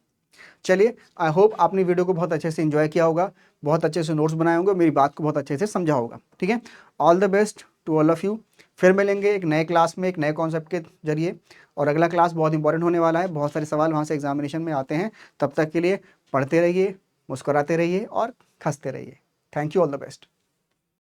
चलिए, आई होप आपने वीडियो को बहुत अच्छे से एंजॉय किया होगा, बहुत अच्छे से नोट्स बनाए होंगे, मेरी बात को बहुत अच्छे से समझा होगा। ठीक है, all the best to all of you. फिर मिलेंगे एक नए क्लास में एक नए कॉन्सेप्ट के जरिए, और अगला क्लास बहुत इंपॉर्टेंट होने वाला है, बहुत सारे सवाल वहाँ से एग्जामिनेशन में आते हैं। तब तक के लिए पढ़ते रहिए, मुस्कुराते रहिए और हंसते रहिए। Thank you, all the best.